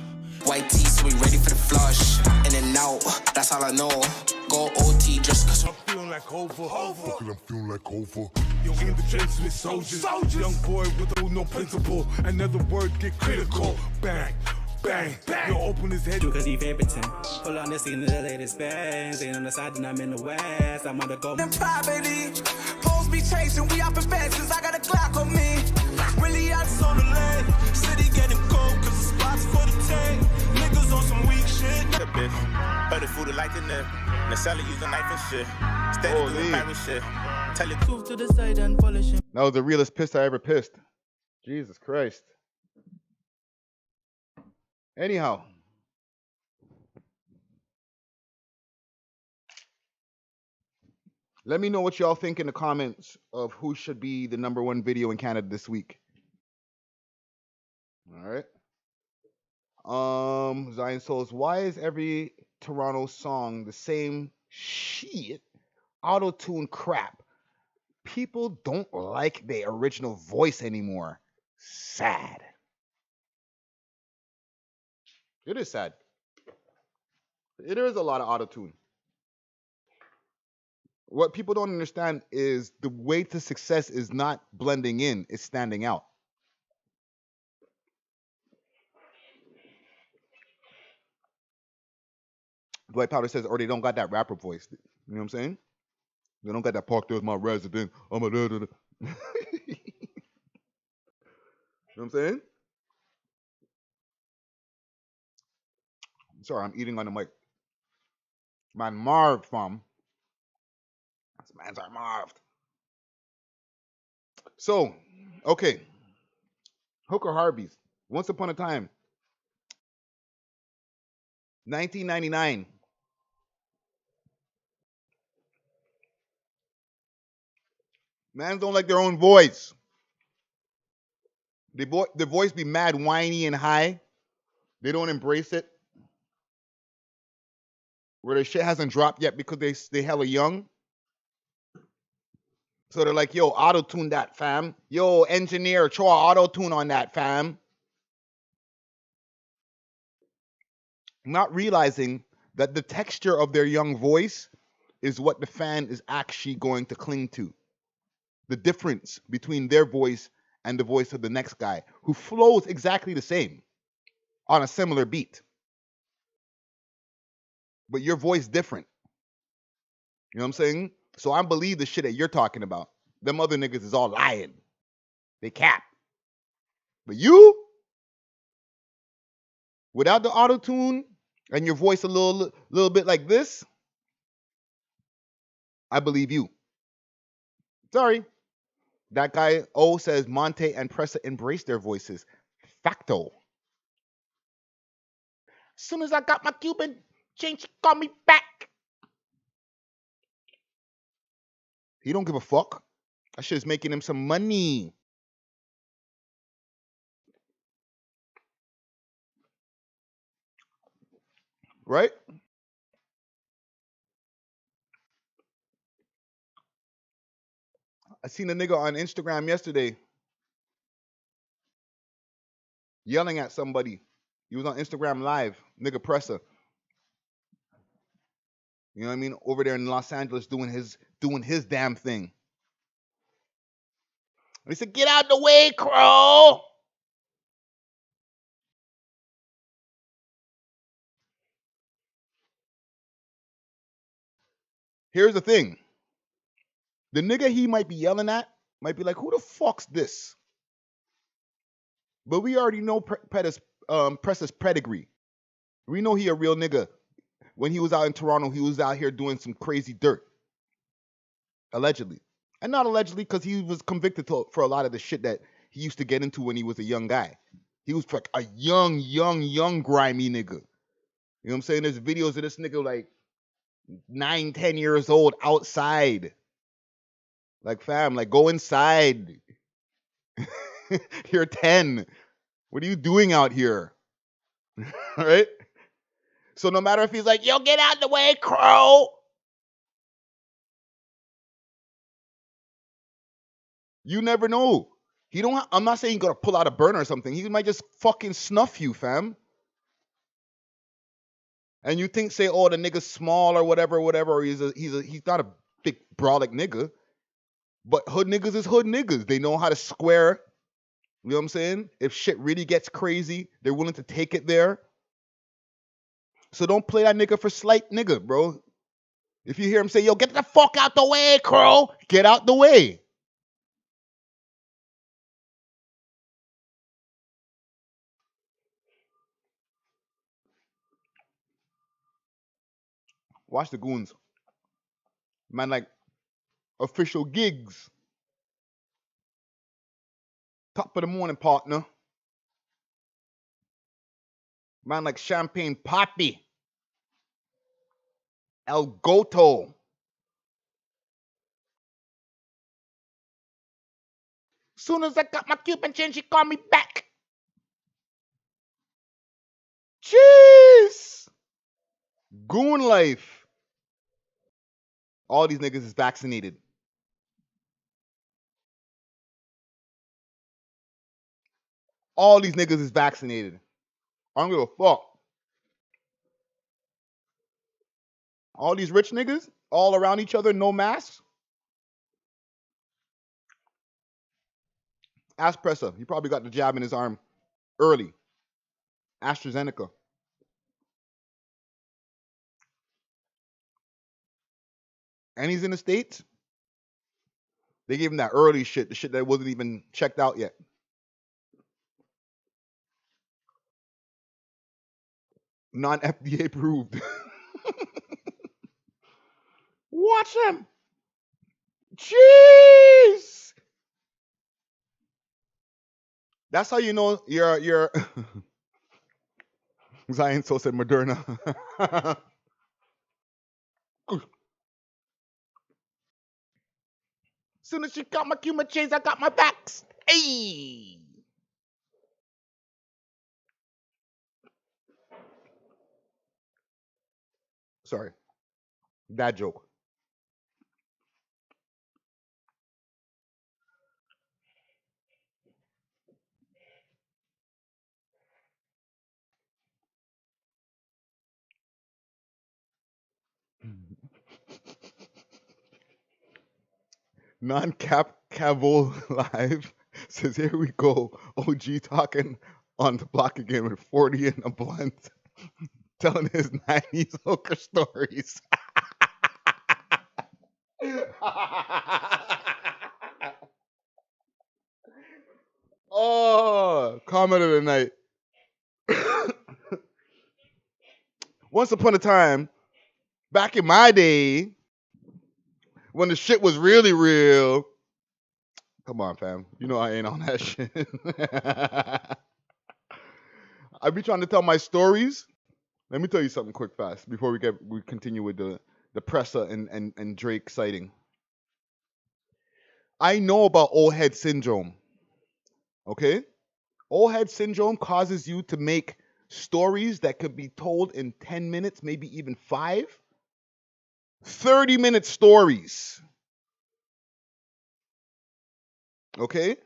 White tee, so we ready for the flush. In and out, that's all I know. Go OT just cause I'm feeling like over. I'm feeling like over. Yo, in the trenches with soldiers. Young boy with no principle. Another word get critical. Bang, bang, bang. Yo, open his head. Cause he vaping. Pull on this in the latest bands. Ain't on the side and I'm in the west. I'm on the go. Them privately, poles be chasing, we up in fences. I got a Glock on me. Really out on the lane. City getting cold, cause the spots for the tank. Niggas on some weak shit. The bitch, but the food like the nip. The seller use a knife and shit. Steady doing pirate shit. Tell it Move to the side and polish him. That was the realest piss I ever pissed. Jesus Christ. Anyhow. Let me know what y'all think in the comments of who should be the #1 video in Canada this week. All right. Zion Souls, why is every Toronto song the same shit? Auto-tune crap. People don't like their original voice anymore. Sad. It is sad. There is a lot of auto-tune. What people don't understand is the way to success is not blending in, it's standing out. Dwight Powder says, or they don't got that rapper voice. You know what I'm saying? They don't got that Parkdale's my resident. I'm a da da da. You know what I'm saying? Sorry, I'm eating on the mic. Man, Marv, fam. This man's are Marv. So, okay. Hooker Harvey's. Once upon a time. 1999. Mans don't like their own voice. The voice be mad, whiny, and high. They don't embrace it. Where their shit hasn't dropped yet because they hella young. So they're like, yo, auto-tune that, fam. Yo, engineer, throw an auto-tune on that, fam. Not realizing that the texture of their young voice is what the fan is actually going to cling to. The difference between their voice and the voice of the next guy who flows exactly the same on a similar beat. But your voice different. You know what I'm saying? So I believe the shit that you're talking about. Them other niggas is all lying. They cap. But you, without the auto-tune and your voice a little bit like this, I believe you. Sorry. That guy O says Monte and Pressa embrace their voices. Facto. As soon as I got my Cuban change, she called me back. He don't give a fuck. That shit is making him some money. Right? I seen a nigga on Instagram yesterday yelling at somebody. He was on Instagram Live, nigga Pressa. You know what I mean? Over there in Los Angeles doing his damn thing. And he said, "Get out the way, Crow." Here's the thing. The nigga he might be yelling at might be like, "Who the fuck's this?" But we already know Pressa's pedigree. We know he a real nigga. When he was out in Toronto, he was out here doing some crazy dirt. Allegedly. And not allegedly, because he was convicted for a lot of the shit that he used to get into when he was a young guy. He was like a young grimy nigga. You know what I'm saying? There's videos of this nigga like 9, 10 years old outside. Like, fam, like, go inside. You're 10. What are you doing out here? All right? So no matter if he's like, "Yo, get out the way, Crow." You never know. I'm not saying he's gonna pull out a burner or something. He might just fucking snuff you, fam. And you say, "Oh, the nigga's small or whatever, or he's not a big brolic nigga." But hood niggas is hood niggas. They know how to square. You know what I'm saying? If shit really gets crazy, they're willing to take it there. So don't play that nigga for slight nigga, bro. If you hear him say, "Yo, get the fuck out the way, Crow," get out the way. Watch the goons. Man, like official gigs. Top of the morning, partner. Man, like Champagne Poppy. El Goto. Soon as I got my Cuban change, she called me back. Jeez. Goon life. All these niggas is vaccinated. All these niggas is vaccinated. I don't give a fuck. All these rich niggas, all around each other, no masks. Ask Pressa. He probably got the jab in his arm early. AstraZeneca. And he's in the States. They gave him that early shit, the shit that wasn't even checked out yet. Non-FDA approved. Watch him. Jeez. That's how you know you're Zion so said Moderna. Soon as she got my Cuban chains, I got my backs. Hey. Sorry. Dad joke. Non-cap Cavo Live says, "Here we go. OG talking on the block again with 40 in a blunt, telling his 90s hooker stories." Oh, comment of the night. Once upon a time, back in my day, when the shit was really real. Come on, fam. You know I ain't on that shit. I be trying to tell my stories. Let me tell you something quick fast before we continue with the Pressa and Drake sighting. I know about old head syndrome. Okay? Old head syndrome causes you to make stories that could be told in 10 minutes, maybe even 5. 30-minute stories. Okay?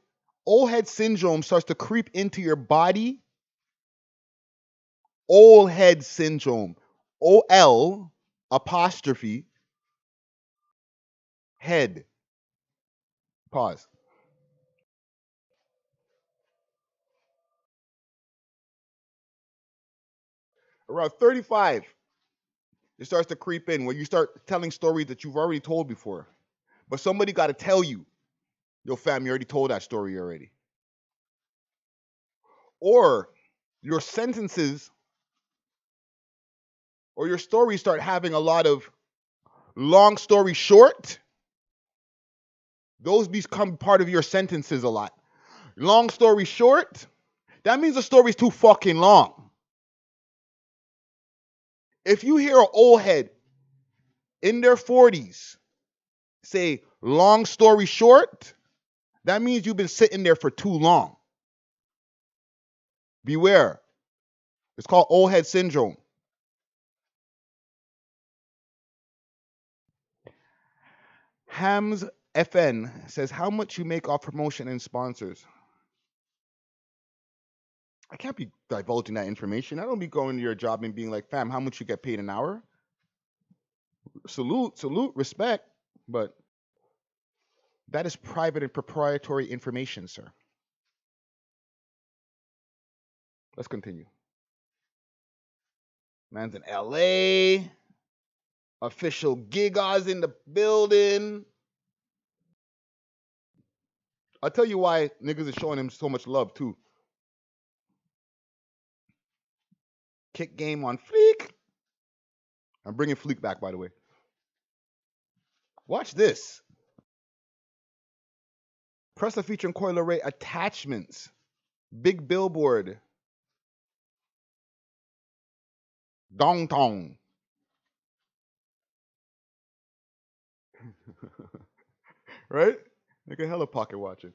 Old head syndrome starts to creep into your body. Old head syndrome. OL apostrophe head. Pause. Around 35, it starts to creep in when you start telling stories that you've already told before. But somebody got to tell you, yo, fam, you already told that story already. Or your sentences or your stories start having a lot of long story short. Those become part of your sentences a lot. Long story short, that means the story's too fucking long. If you hear an old head in their 40s say long story short, that means you've been sitting there for too long. Beware. It's called old head syndrome. Hams FN says, how much you make off promotion and sponsors? I can't be divulging that information. I don't be going to your job and being like, fam, how much you get paid an hour? Salute, respect. But that is private and proprietary information, sir. Let's continue. Man's in LA. Official gigas in the building. I'll tell you why niggas are showing him so much love, too. Kick game on Fleek. I'm bringing Fleek back, by the way. Watch this. Pressa featuring Coi Leray attachments. Big billboard. Downtown. Right? Like a hella pocket watching.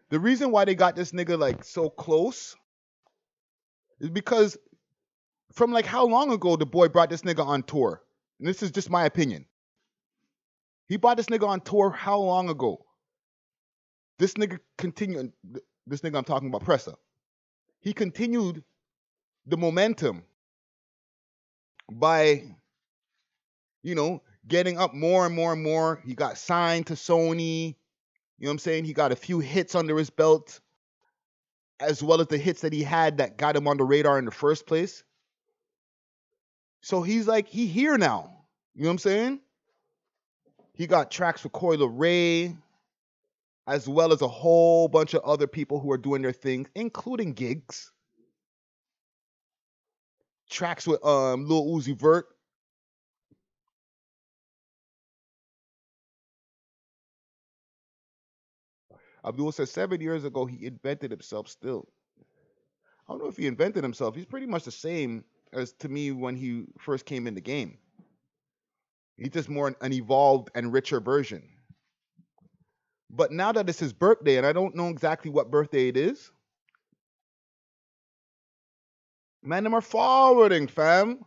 The reason why they got this nigga like so close is because from like how long ago the boy brought this nigga on tour? And this is just my opinion. He brought this nigga on tour how long ago? This nigga continued, this nigga I'm talking about, Pressa. He continued the momentum by, you know, getting up more and more and more. He got signed to Sony. You know what I'm saying? He got a few hits under his belt, as well as the hits that he had that got him on the radar in the first place. So he's like, he here now. You know what I'm saying? He got tracks with Coi Leray, as well as a whole bunch of other people who are doing their things, including gigs. Tracks with Lil Uzi Vert. Abdul says 7 years ago he invented himself still. I don't know if he invented himself. He's pretty much the same as to me when he first came in the game. He's just more an evolved and richer version. But now that it's his birthday, and I don't know exactly what birthday it is, man, them are forwarding, fam.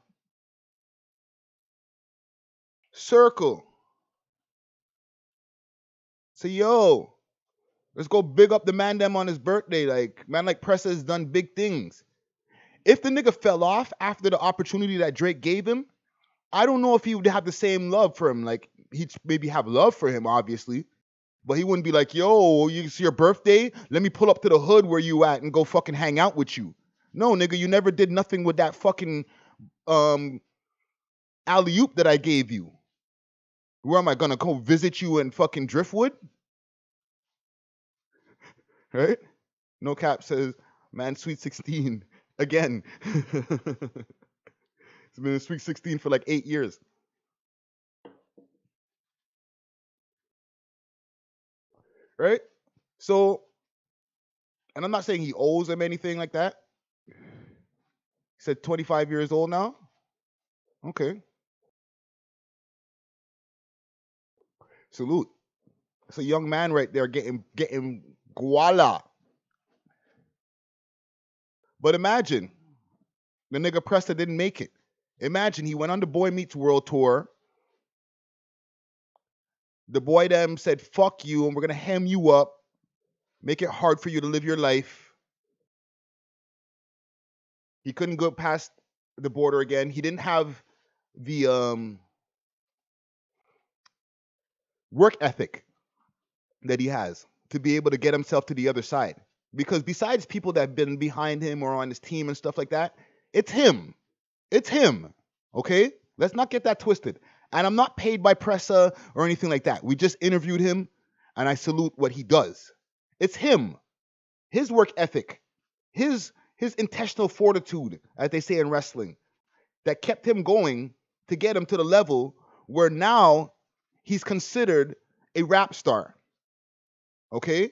Circle. Say, yo, let's go big up the man them on his birthday. Like, man like Pressa has done big things. If the nigga fell off after the opportunity that Drake gave him, I don't know if he would have the same love for him. Like, he'd maybe have love for him, obviously. But he wouldn't be like, yo, it's your birthday? Let me pull up to the hood where you at and go fucking hang out with you. No, nigga, you never did nothing with that fucking alley-oop that I gave you. Where am I gonna go visit you in fucking Driftwood? Right? No Cap says, man, Sweet 16 again. It's been in Sweet 16 for like 8 years. Right? So, and I'm not saying he owes him anything like that. He said 25 years old now. Okay. Salute. It's a young man right there getting guala. But imagine the nigga Pressa didn't make it. Imagine he went on the Boy Meets World tour. The boy them said, fuck you, and we're going to hem you up, make it hard for you to live your life. He couldn't go past the border again. He didn't have the work ethic that he has to be able to get himself to the other side. Because besides people that have been behind him or on his team and stuff like that, it's him. It's him. Okay? Let's not get that twisted. And I'm not paid by Pressa or anything like that. We just interviewed him, and I salute what he does. It's him. His work ethic. His intestinal fortitude, as they say in wrestling, that kept him going to get him to the level where now he's considered a rap star. Okay?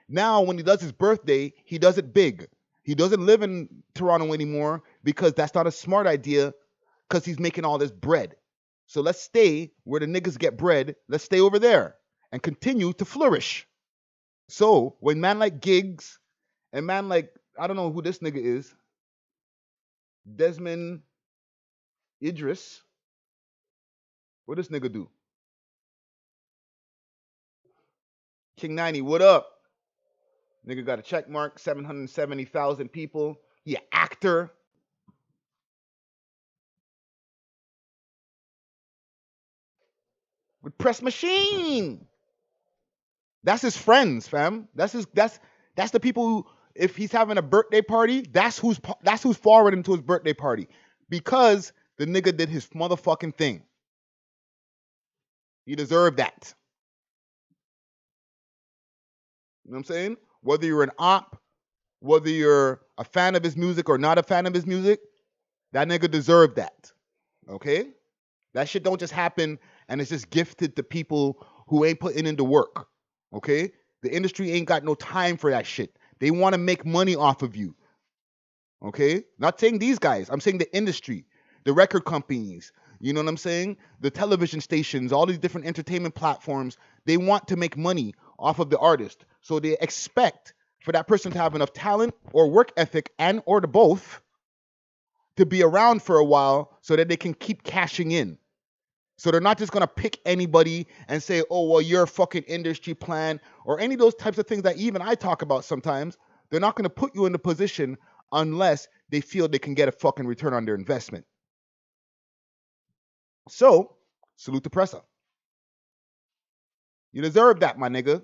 Now, when he does his birthday, he does it big. He doesn't live in Toronto anymore because that's not a smart idea because he's making all this bread. So let's stay where the niggas get bread. Let's stay over there and continue to flourish. So when man like Giggs and man like, I don't know who this nigga is, Desmond Idris, what this nigga do? King 90, what up? Nigga got a check mark, 770,000 people. He an actor. With Press Machine. That's his friends, fam. That's the people who, if he's having a birthday party, that's who's forwarding to his birthday party. Because the nigga did his motherfucking thing. He deserved that. You know what I'm saying? Whether you're an op, whether you're a fan of his music or not a fan of his music, that nigga deserved that. Okay? That shit don't just happen and it's just gifted to people who ain't putting in the work. Okay? The industry ain't got no time for that shit. They want to make money off of you. Okay? Not saying these guys. I'm saying the industry, the record companies, you know what I'm saying? The television stations, all these different entertainment platforms, they want to make money off of the artist. So they expect for that person to have enough talent or work ethic and or the both to be around for a while so that they can keep cashing in. So they're not just going to pick anybody and say, oh, well, you're a fucking industry plan or any of those types of things that even I talk about sometimes. They're not going to put you in the position unless they feel they can get a fucking return on their investment. So, salute to Pressa. You deserve that, my nigga.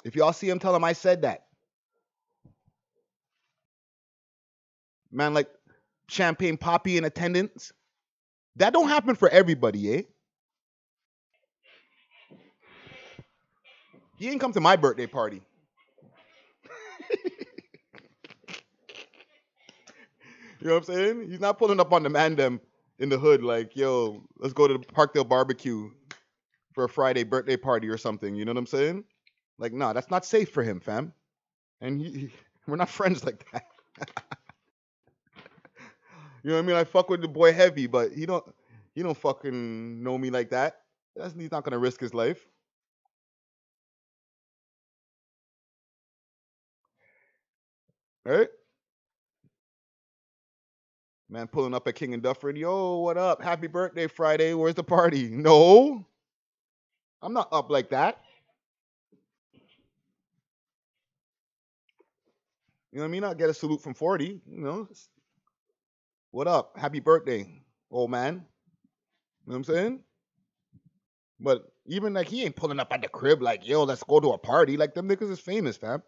If y'all see him, tell him I said that. Man, like Champagne Poppy in attendance. That don't happen for everybody, eh? He ain't come to my birthday party. You know what I'm saying? He's not pulling up on the man them in the hood like, yo, let's go to the Parkdale barbecue for a Friday birthday party or something. You know what I'm saying? Like, nah, that's not safe for him, fam. And we're not friends like that. You know what I mean? I fuck with the boy heavy, but he don't fucking know me like that. He's not gonna risk his life. Right? Man pulling up at King and Dufferin. Yo, what up? Happy birthday Friday. Where's the party? No. I'm not up like that. You know what I mean? I'll get a salute from 40. You know. What up? Happy birthday, old man. You know what I'm saying? But even like he ain't pulling up at the crib like, yo, let's go to a party. Like them niggas is famous, fam.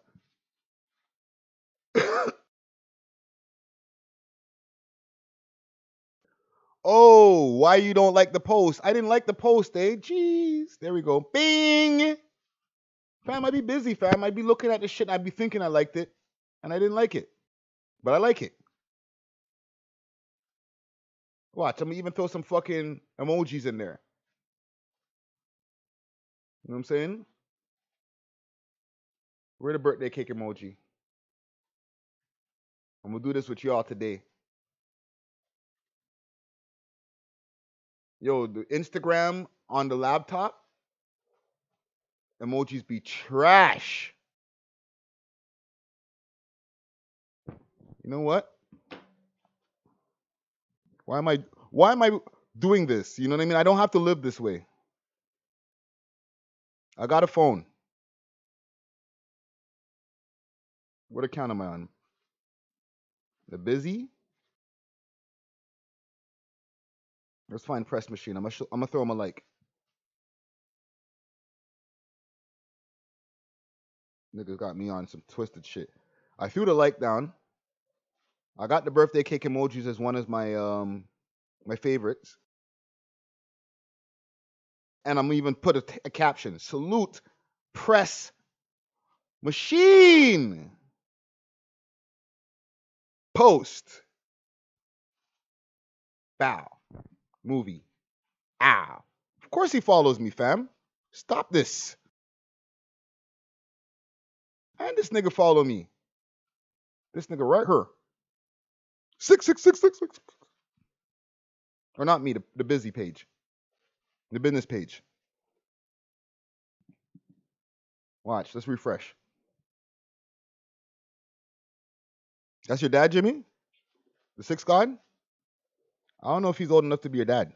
Oh, why you don't like the post? I didn't like the post, eh? Jeez. There we go. Bing. Fam, I'd be busy, fam. I'd be looking at the shit. I'd be thinking I liked it. And I didn't like it. But I like it. Watch, I'm gonna even throw some fucking emojis in there. You know what I'm saying? Where the birthday cake emoji? I'm gonna do this with y'all today. Yo, the Instagram on the laptop, emojis be trash. You know what? Why Why am I doing this? You know what I mean? I don't have to live this way. I got a phone. What account am I on? The Busy? Let's find Press Machine. I'm gonna throw him a like. Niggas got me on some twisted shit. I threw the like down. I got the birthday cake emojis as one of my my favorites. And I'm even put a caption. Salute Press Machine. Post. Bow. Movie. Ow. Of course he follows me, fam. Stop this. And this nigga follow me. This nigga right here. 66666. Or not me, the busy page. The business page. Watch, let's refresh. That's your dad, Jimmy? The sixth god? I don't know if he's old enough to be your dad.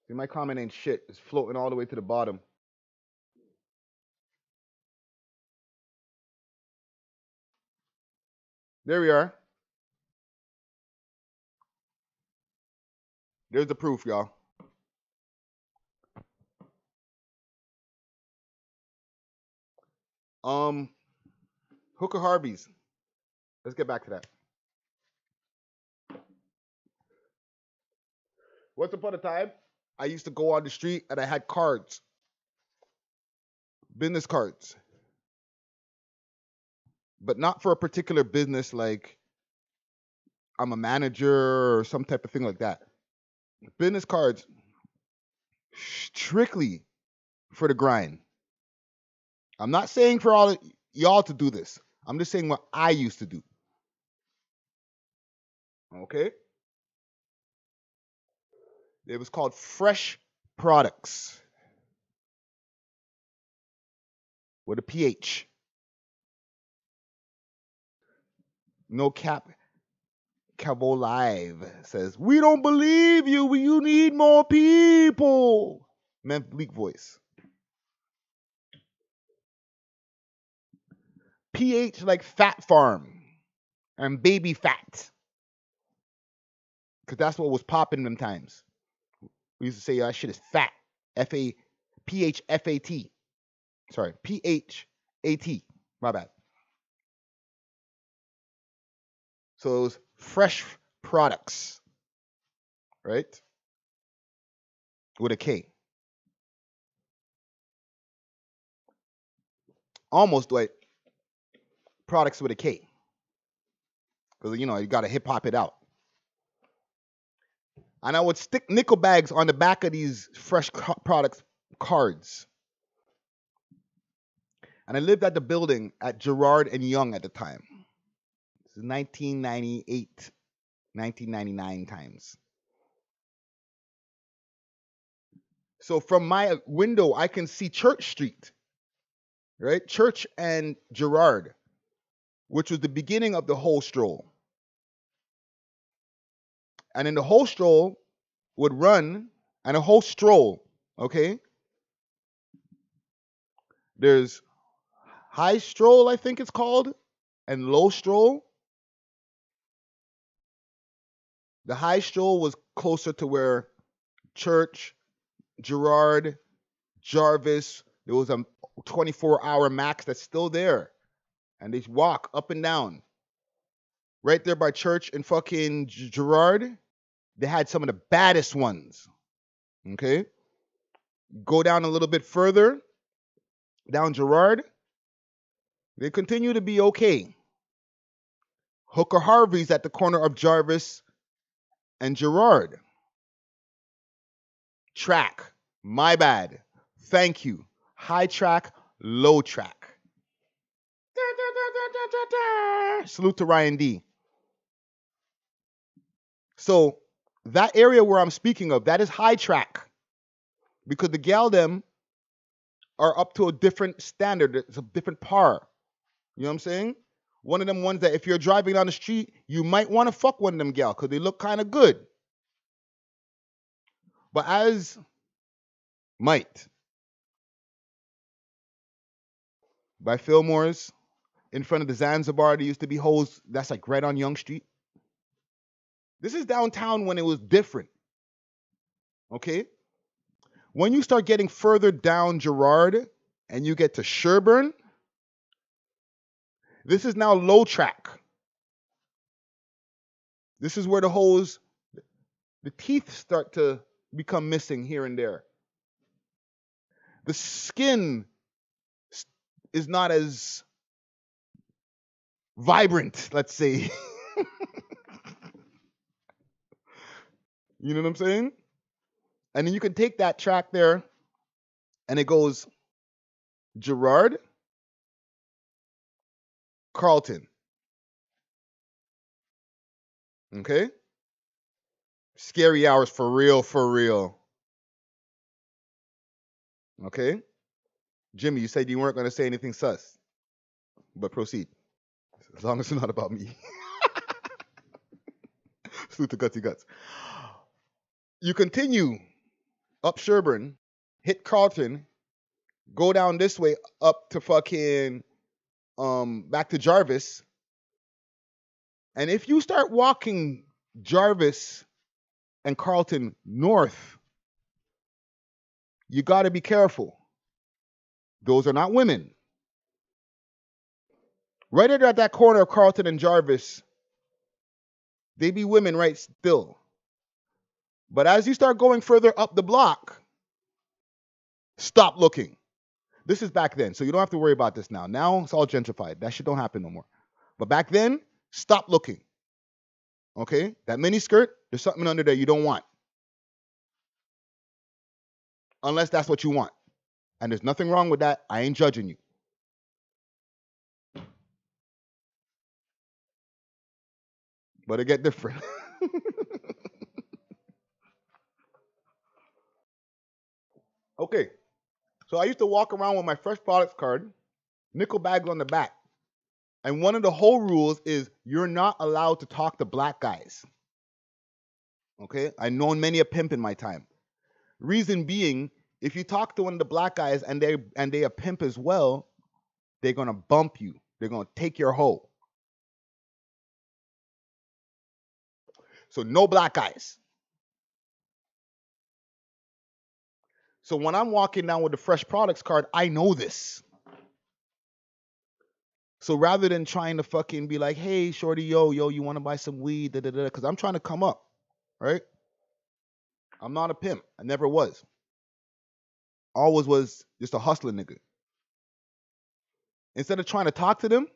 See, my comment ain't shit. It's floating all the way to the bottom. There we are. There's the proof, y'all. Hooker Harvey's. Let's get back to that. Once upon a time, I used to go on the street and I had cards. Business cards. But not for a particular business like I'm a manager or some type of thing like that. Business cards strictly for the grind. I'm not saying for all of y'all to do this. I'm just saying what I used to do. Okay? It was called Fresh Products. With a PH. No cap. Cabo Live says, we don't believe you. You need more people. Man, bleak voice. PH like Fat Farm and Baby Fat. Because that's what was popping them times. We used to say that shit is fat. P-H-F-A-T. Sorry, P-H-A-T. My bad. So it was Fresh Products. Right? With a K. Almost like products with a K. Because, you know, you got to hip hop it out. And I would stick nickel bags on the back of these Fresh Products cards. And I lived at the building at Gerard and Young at the time. This is 1998, 1999 times. So from my window, I can see Church Street, right? Church and Gerard, which was the beginning of the whole stroll. And then the whole stroll would run, and a whole stroll, okay? There's high stroll, I think it's called, and low stroll. The high stroll was closer to where Church, Gerard, Jarvis, there was a 24-hour max that's still there. And they walk up and down. Right there by Church and fucking Gerard, they had some of the baddest ones. Okay? Go down a little bit further, down Gerard, they continue to be okay. Hooker Harvey's at the corner of Jarvis and Gerard. Track. My bad. Thank you. High track, low track. Salute to Ryan D. So that area where I'm speaking of, that is high track. Because the gal them are up to a different standard. It's a different par. You know what I'm saying? One of them ones that if you're driving down the street, you might want to fuck one of them gal because they look kind of good. But as might by Fillmore's in front of the Zanzibar, there used to be hoes that's like right on Young Street. This is downtown when it was different. Okay? When you start getting further down Girard and you get to Sherburne, this is now low track. This is where the hoes, the teeth start to become missing here and there. The skin is not as vibrant, let's say. You know what I'm saying? And then you can take that track there and it goes Girard, Carlton. Okay? Scary hours for real, for real. Okay? Jimmy, you said you weren't going to say anything sus. But proceed. As long as it's not about me. Salute to Gutsy Guts. You continue up Sherburne, hit Carlton, go down this way up to fucking back to Jarvis. And if you start walking Jarvis and Carlton north, you got to be careful. Those are not women. Right at that corner of Carlton and Jarvis, they be women right still. But as you start going further up the block, stop looking. This is back then, so you don't have to worry about this now. Now it's all gentrified. That shit don't happen no more. But back then, stop looking. Okay? That mini skirt, there's something under there you don't want. Unless that's what you want. And there's nothing wrong with that. I ain't judging you. But it get different. Okay. So I used to walk around with my fresh products card, nickel bags on the back. And one of the whole rules is you're not allowed to talk to black guys. Okay? I've known many a pimp in my time. Reason being, if you talk to one of the black guys and they a pimp as well, they're gonna bump you. They're gonna take your hoe. So no black guys. So when I'm walking down with the fresh products card, I know this. So rather than trying to fucking be like, hey, shorty, yo, you want to buy some weed, because I'm trying to come up, right? I'm not a pimp. I never was. Always was just a hustler nigga. Instead of trying to talk to them,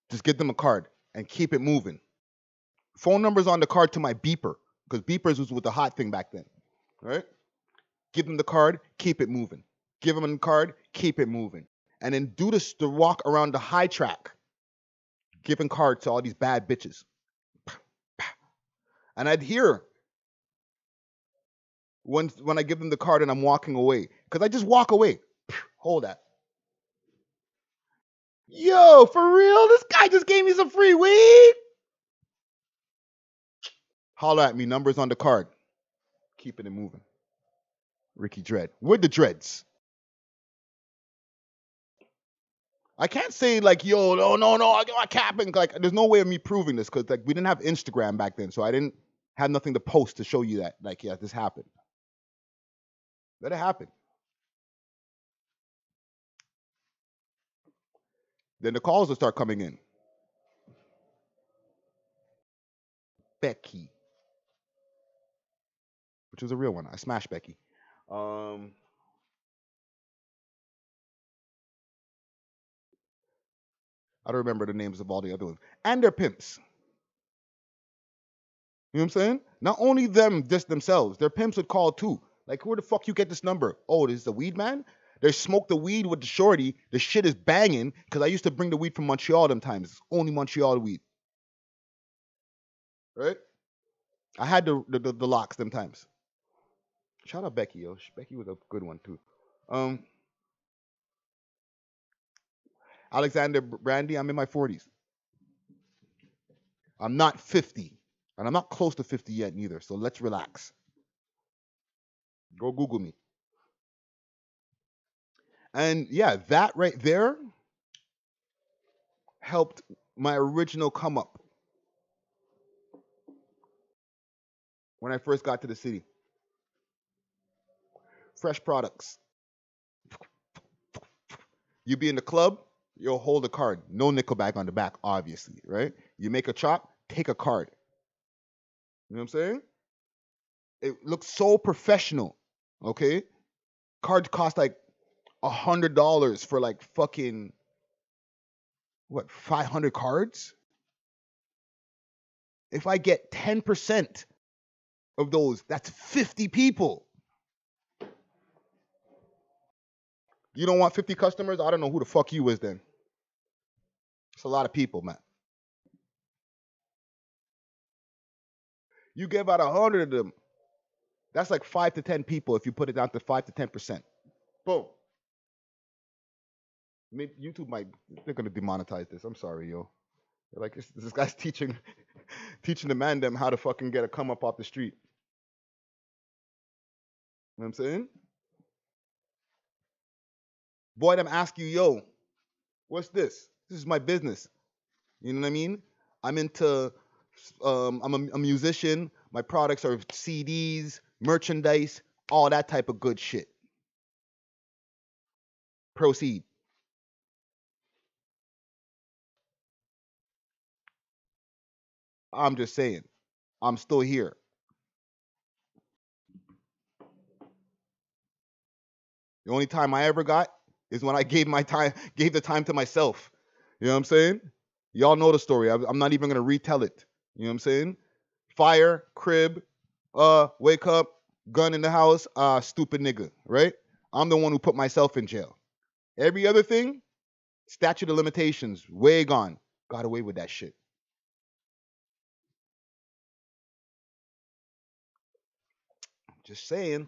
just give them a card and keep it moving. Phone numbers on the card to my beeper, because beepers was with the hot thing back then, right? Give them the card, keep it moving. Give them the card, keep it moving. And then do this to walk around the high track, giving cards to all these bad bitches. And I'd hear when I give them the card and I'm walking away, because I just walk away. Hold that. Yo, for real? This guy just gave me some free weed? Holler at me, numbers on the card. Keeping it moving. Ricky Dread. With the dreads. I can't say like, yo, no, I got capping. Like, there's no way of me proving this because like we didn't have Instagram back then, so I didn't have nothing to post to show you that. Like, yeah, this happened. Let it happen. Then the calls will start coming in. Becky. Which was a real one. I smashed Becky. I don't remember the names of all the other ones. And they're pimps. You know what I'm saying? Not only them, just themselves. Their pimps would call too. Like, where the fuck you get this number? Oh, this is the weed man? They smoke the weed with the shorty. The shit is banging because I used to bring the weed from Montreal them times. It's only Montreal weed. Right? I had the locks them times. Shout out Becky, yo. Becky was a good one too. Alexander Brandy, I'm in my 40s. I'm not 50. And I'm not close to 50 yet neither. So let's relax. Go Google me. And yeah, that right there helped my original come up when I first got to the city. Fresh products. You be in the club, you'll hold a card. No nickel bag on the back, obviously, right? You make a chop, take a card. You know what I'm saying? It looks so professional, okay? Cards cost like $100 for like fucking, 500 cards? If I get 10% of those, that's 50 people. You don't want 50 customers? I don't know who the fuck you is then. It's a lot of people, man. You give out 100 of them. That's like 5 to 10 people if you put it down to 5 to 10%. Boom. Maybe YouTube they're going to demonetize this. I'm sorry, yo. They're like, this guy's teaching the man them how to fucking get a come up off the street. You know what I'm saying? Boy, them ask you, yo, what's this? This is my business. You know what I mean? I'm into, I'm a musician. My products are CDs, merchandise, all that type of good shit. Proceed. I'm just saying, I'm still here. The only time I ever got is when I gave the time to myself. You know what I'm saying? Y'all know the story. I'm not even going to retell it. You know what I'm saying? Fire, crib, wake up, gun in the house, stupid nigga, right? I'm the one who put myself in jail. Every other thing, statute of limitations, way gone. Got away with that shit. Just saying.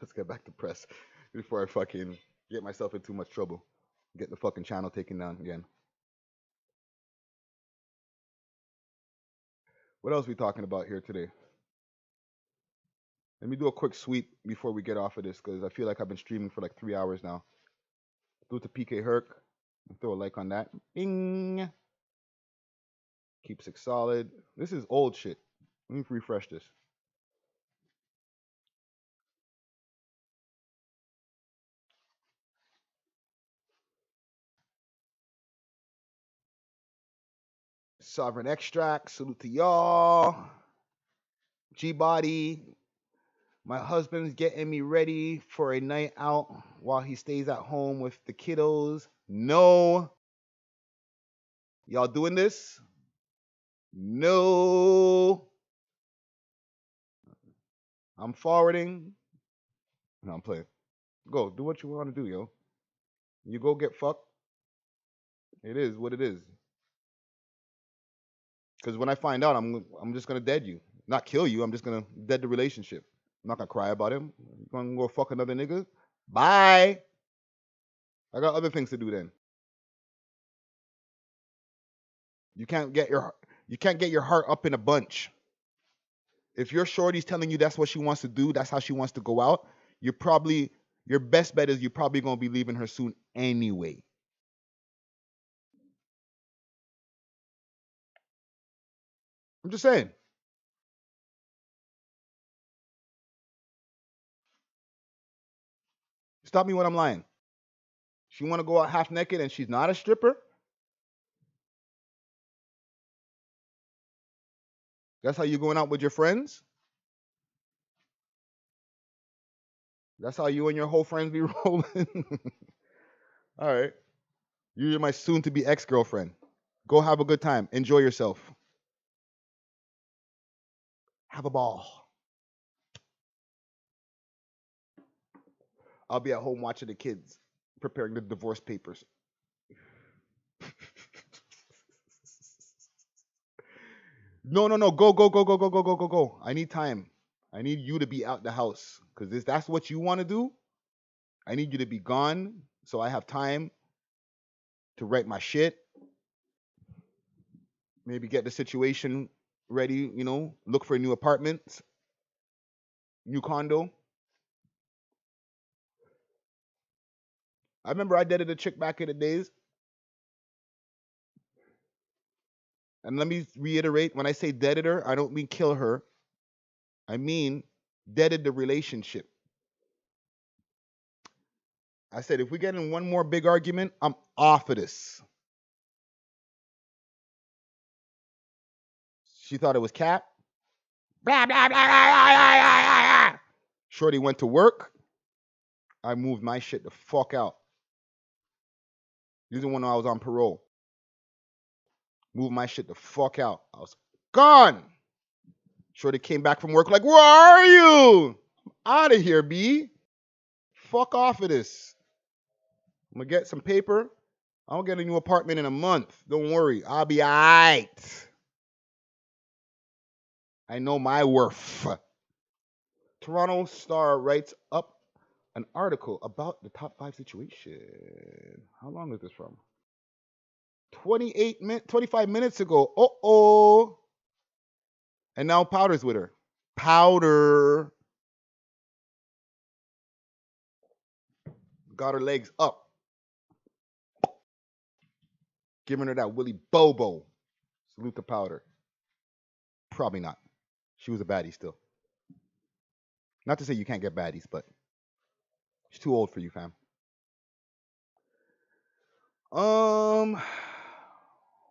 Let's get back to press before I fucking get myself in too much trouble. Get the fucking channel taken down again. What else are we talking about here today? Let me do a quick sweep before we get off of this because I feel like I've been streaming for like 3 hours now. Do it to PK Herc. Throw a like on that. Bing. Keeps it solid. This is old shit. Let me refresh this. Sovereign Extract, salute to y'all. G-Body. My husband's getting me ready for a night out while he stays at home with the kiddos. No. Y'all doing this? No. I'm forwarding. No, I'm playing. Go, do what you want to do, yo. You go get fucked. It is what it is. Because when I find out, I'm just gonna dead you, not kill you. I'm just gonna dead the relationship. I'm not gonna cry about him. You gonna go fuck another nigga? Bye. I got other things to do then. You can't get your heart up in a bunch. If your shorty's telling you that's what she wants to do, that's how she wants to go out, your best bet is you're probably gonna be leaving her soon anyway. I'm just saying. Stop me when I'm lying. She want to go out half naked and she's not a stripper? That's how you going out with your friends? That's how you and your whole friends be rolling? All right. You're my soon-to-be ex-girlfriend. Go have a good time. Enjoy yourself. Have a ball. I'll be at home watching the kids, preparing the divorce papers. No. Go. I need time. I need you to be out the house. Because if that's what you want to do, I need you to be gone so I have time to write my shit. Maybe get the situation ready, you know, look for a new apartment, new condo. I remember I dated a chick back in the days. And let me reiterate, when I say deaded her, I don't mean kill her. I mean deaded the relationship. I said, if we get in one more big argument, I'm off of this. She thought it was cap. Blah, blah, blah, blah, blah, blah, blah. Shorty went to work. I moved my shit the fuck out. This is when I was on parole. Moved my shit the fuck out. I was gone. Shorty came back from work like, where are you? I'm out of here, B. Fuck off of this. I'm going to get some paper. I'll get a new apartment in a month. Don't worry. I'll be all right. I know my worth. Toronto Star writes up an article about the top 5 situation. How long is this from? 25 minutes ago. Uh-oh. And now Powder's with her. Powder. Got her legs up. Giving her that Willy Bobo. Salute to Powder. Probably not. She was a baddie still. Not to say you can't get baddies, but she's too old for you, fam.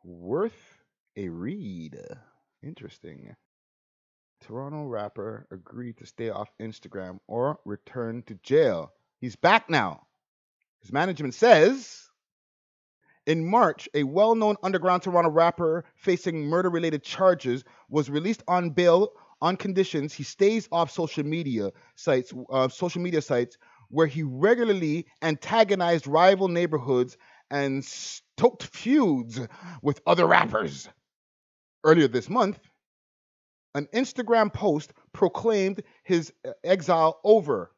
Worth a read. Interesting. Toronto rapper agreed to stay off Instagram or return to jail. He's back now. His management says, in March, a well-known underground Toronto rapper facing murder-related charges was released on bail on conditions he stays off social media sites where he regularly antagonized rival neighborhoods and stoked feuds with other rappers. Earlier this month, an Instagram post proclaimed his exile over.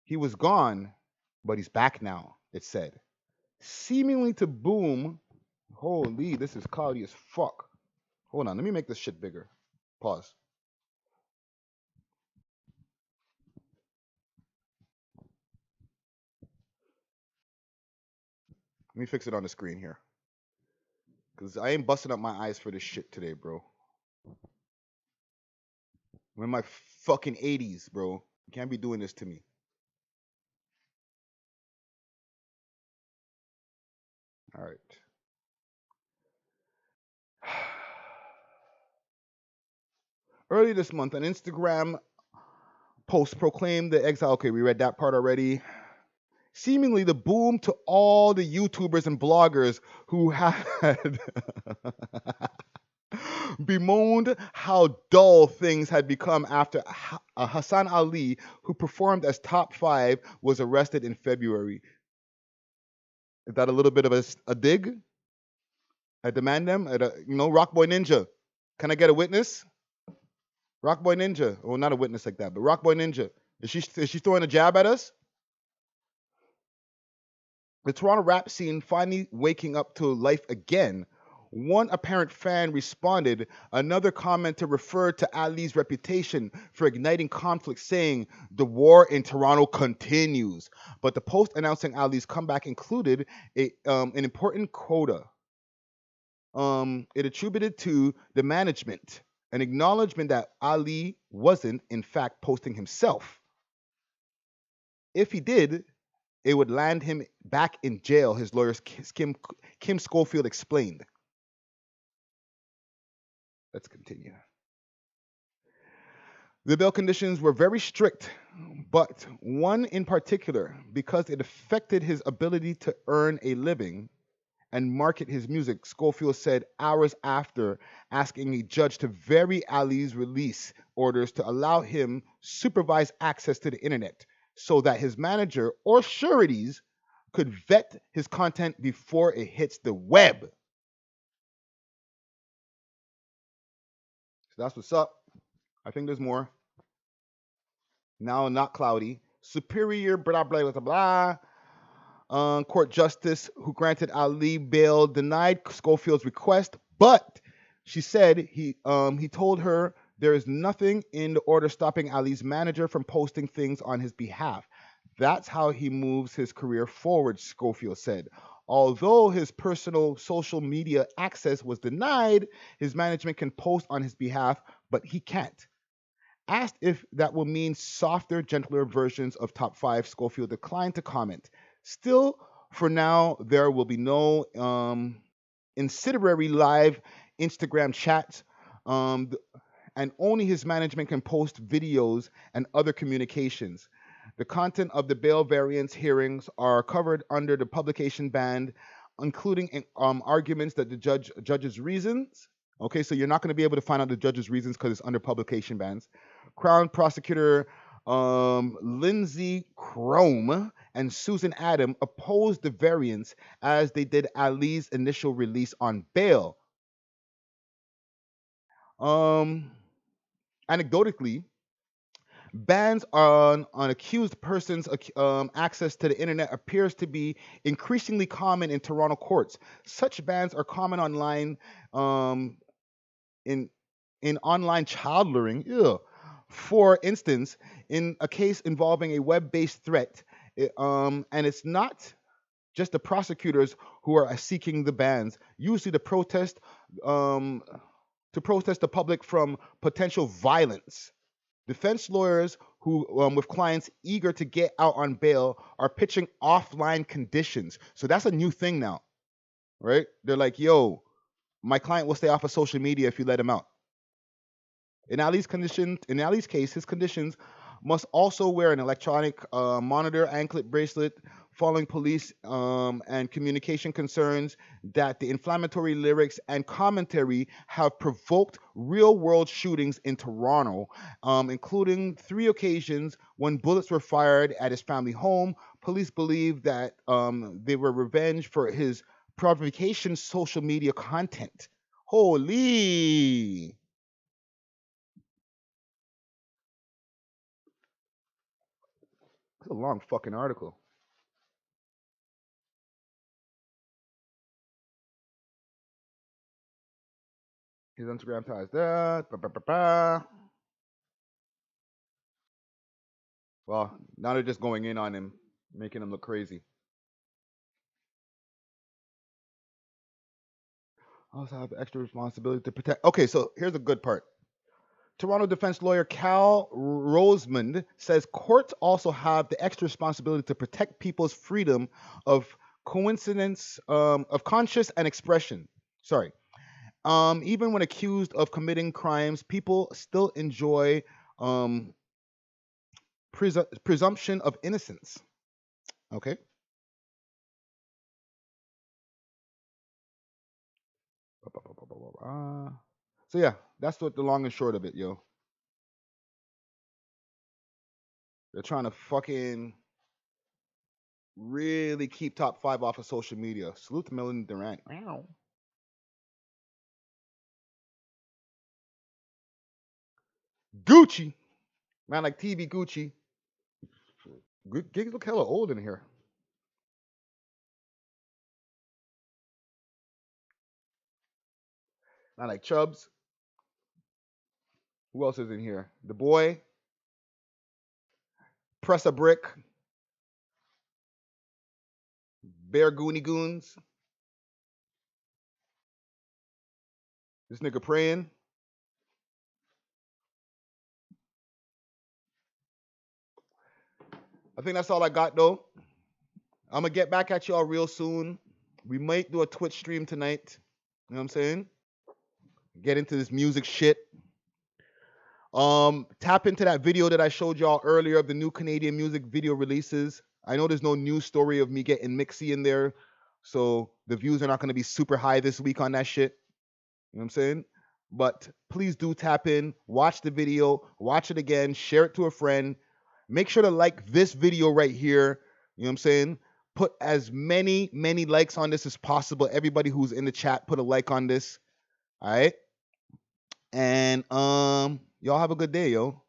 He was gone, but he's back now, it said. Seemingly to boom. Holy, this is cloudy as fuck. Hold on, let me make this shit bigger. Pause. Let me fix it on the screen here. Because I ain't busting up my eyes for this shit today, bro. I'm in my fucking 80s, bro. You can't be doing this to me. All right. Early this month, an Instagram post proclaimed the exile. Okay, we read that part already. Seemingly the boom to all the YouTubers and bloggers who had bemoaned how dull things had become after Hassan Ali, who performed as top 5, was arrested in February. Is that a little bit of a dig? I demand them. Rockboy Ninja. Can I get a witness? Rockboy Ninja. Well, not a witness like that, but Rockboy Ninja. Is she throwing a jab at us? The Toronto rap scene finally waking up to life again. One apparent fan responded. Another commenter referred to Ali's reputation for igniting conflict, saying, "The war in Toronto continues." But the post announcing Ali's comeback included an important quota. It attributed to the management an acknowledgement that Ali wasn't, in fact, posting himself. If he did, it would land him back in jail, his lawyer Kim Schofield explained. Let's continue. The bail conditions were very strict, but one in particular, because it affected his ability to earn a living and market his music, Schofield said hours after asking a judge to vary Ali's release orders to allow him supervised access to the internet so that his manager or sureties could vet his content before it hits the web. So that's what's up. I think there's more. now not cloudy. Superior, blah, blah, blah, blah. Court justice who granted Ali bail denied Schofield's request, but she said he told her there is nothing in the order stopping Ali's manager from posting things on his behalf. That's how he moves his career forward, Schofield said. Although his personal social media access was denied, his management can post on his behalf, but he can't. Asked if that will mean softer, gentler versions of Top 5, Schofield declined to comment. Still, for now, there will be no incinerary live Instagram chats, and only his management can post videos and other communications. The content of the bail variance hearings are covered under the publication ban, including arguments that the judge's reasons. Okay, so you're not going to be able to find out the judge's reasons because it's under publication bans. Crown prosecutor Lindsay Crome and Susan Adam opposed the variance as they did Ali's initial release on bail. Anecdotally, bans on accused persons' access to the internet appears to be increasingly common in Toronto courts. Such bans are common online in online child luring. Ew. For instance, in a case involving a web-based threat, and it's not just the prosecutors who are seeking the bans. Usually, to protest the public from potential violence. Defense lawyers who, with clients eager to get out on bail, are pitching offline conditions. So that's a new thing now, right? They're like, "Yo, my client will stay off of social media if you let him out." In Ali's case, his conditions must also wear an electronic monitor, anklet bracelet, following police and communication concerns that the inflammatory lyrics and commentary have provoked real-world shootings in Toronto, including 3 occasions when bullets were fired at his family home. Police believe that they were revenge for his provocation social media content. Holy! It's a long fucking article. His Instagram ties that. Well, now they're just going in on him, making him look crazy. Also have extra responsibility to protect. Okay, so here's a good part. Toronto defense lawyer Cal Rosemond says courts also have the extra responsibility to protect people's freedom of conscience and expression. Sorry. Even when accused of committing crimes, people still enjoy presumption of innocence. Okay. So yeah, that's what the long and short of it, yo. They're trying to fucking really keep Top 5 off of social media. Salute to Melanie Durant. Wow. Gucci. Man, like TV Gucci. Gigs look hella old in here. Not like Chubbs. Who else is in here? The Boy. Press a Brick. Bear Goonie Goons. This nigga praying. I think that's all I got, though. I'm going to get back at y'all real soon. We might do a Twitch stream tonight. You know what I'm saying? Get into this music shit. Tap into that video that I showed y'all earlier of the new Canadian music video releases. I know there's no news story of me getting Mixie in there, so the views are not going to be super high this week on that shit. You know what I'm saying? But please do tap in, watch the video, watch it again, share it to a friend. Make sure to like this video right here. You know what I'm saying? Put as many likes on this as possible. Everybody who's in the chat, put a like on this. All right? And y'all have a good day, yo.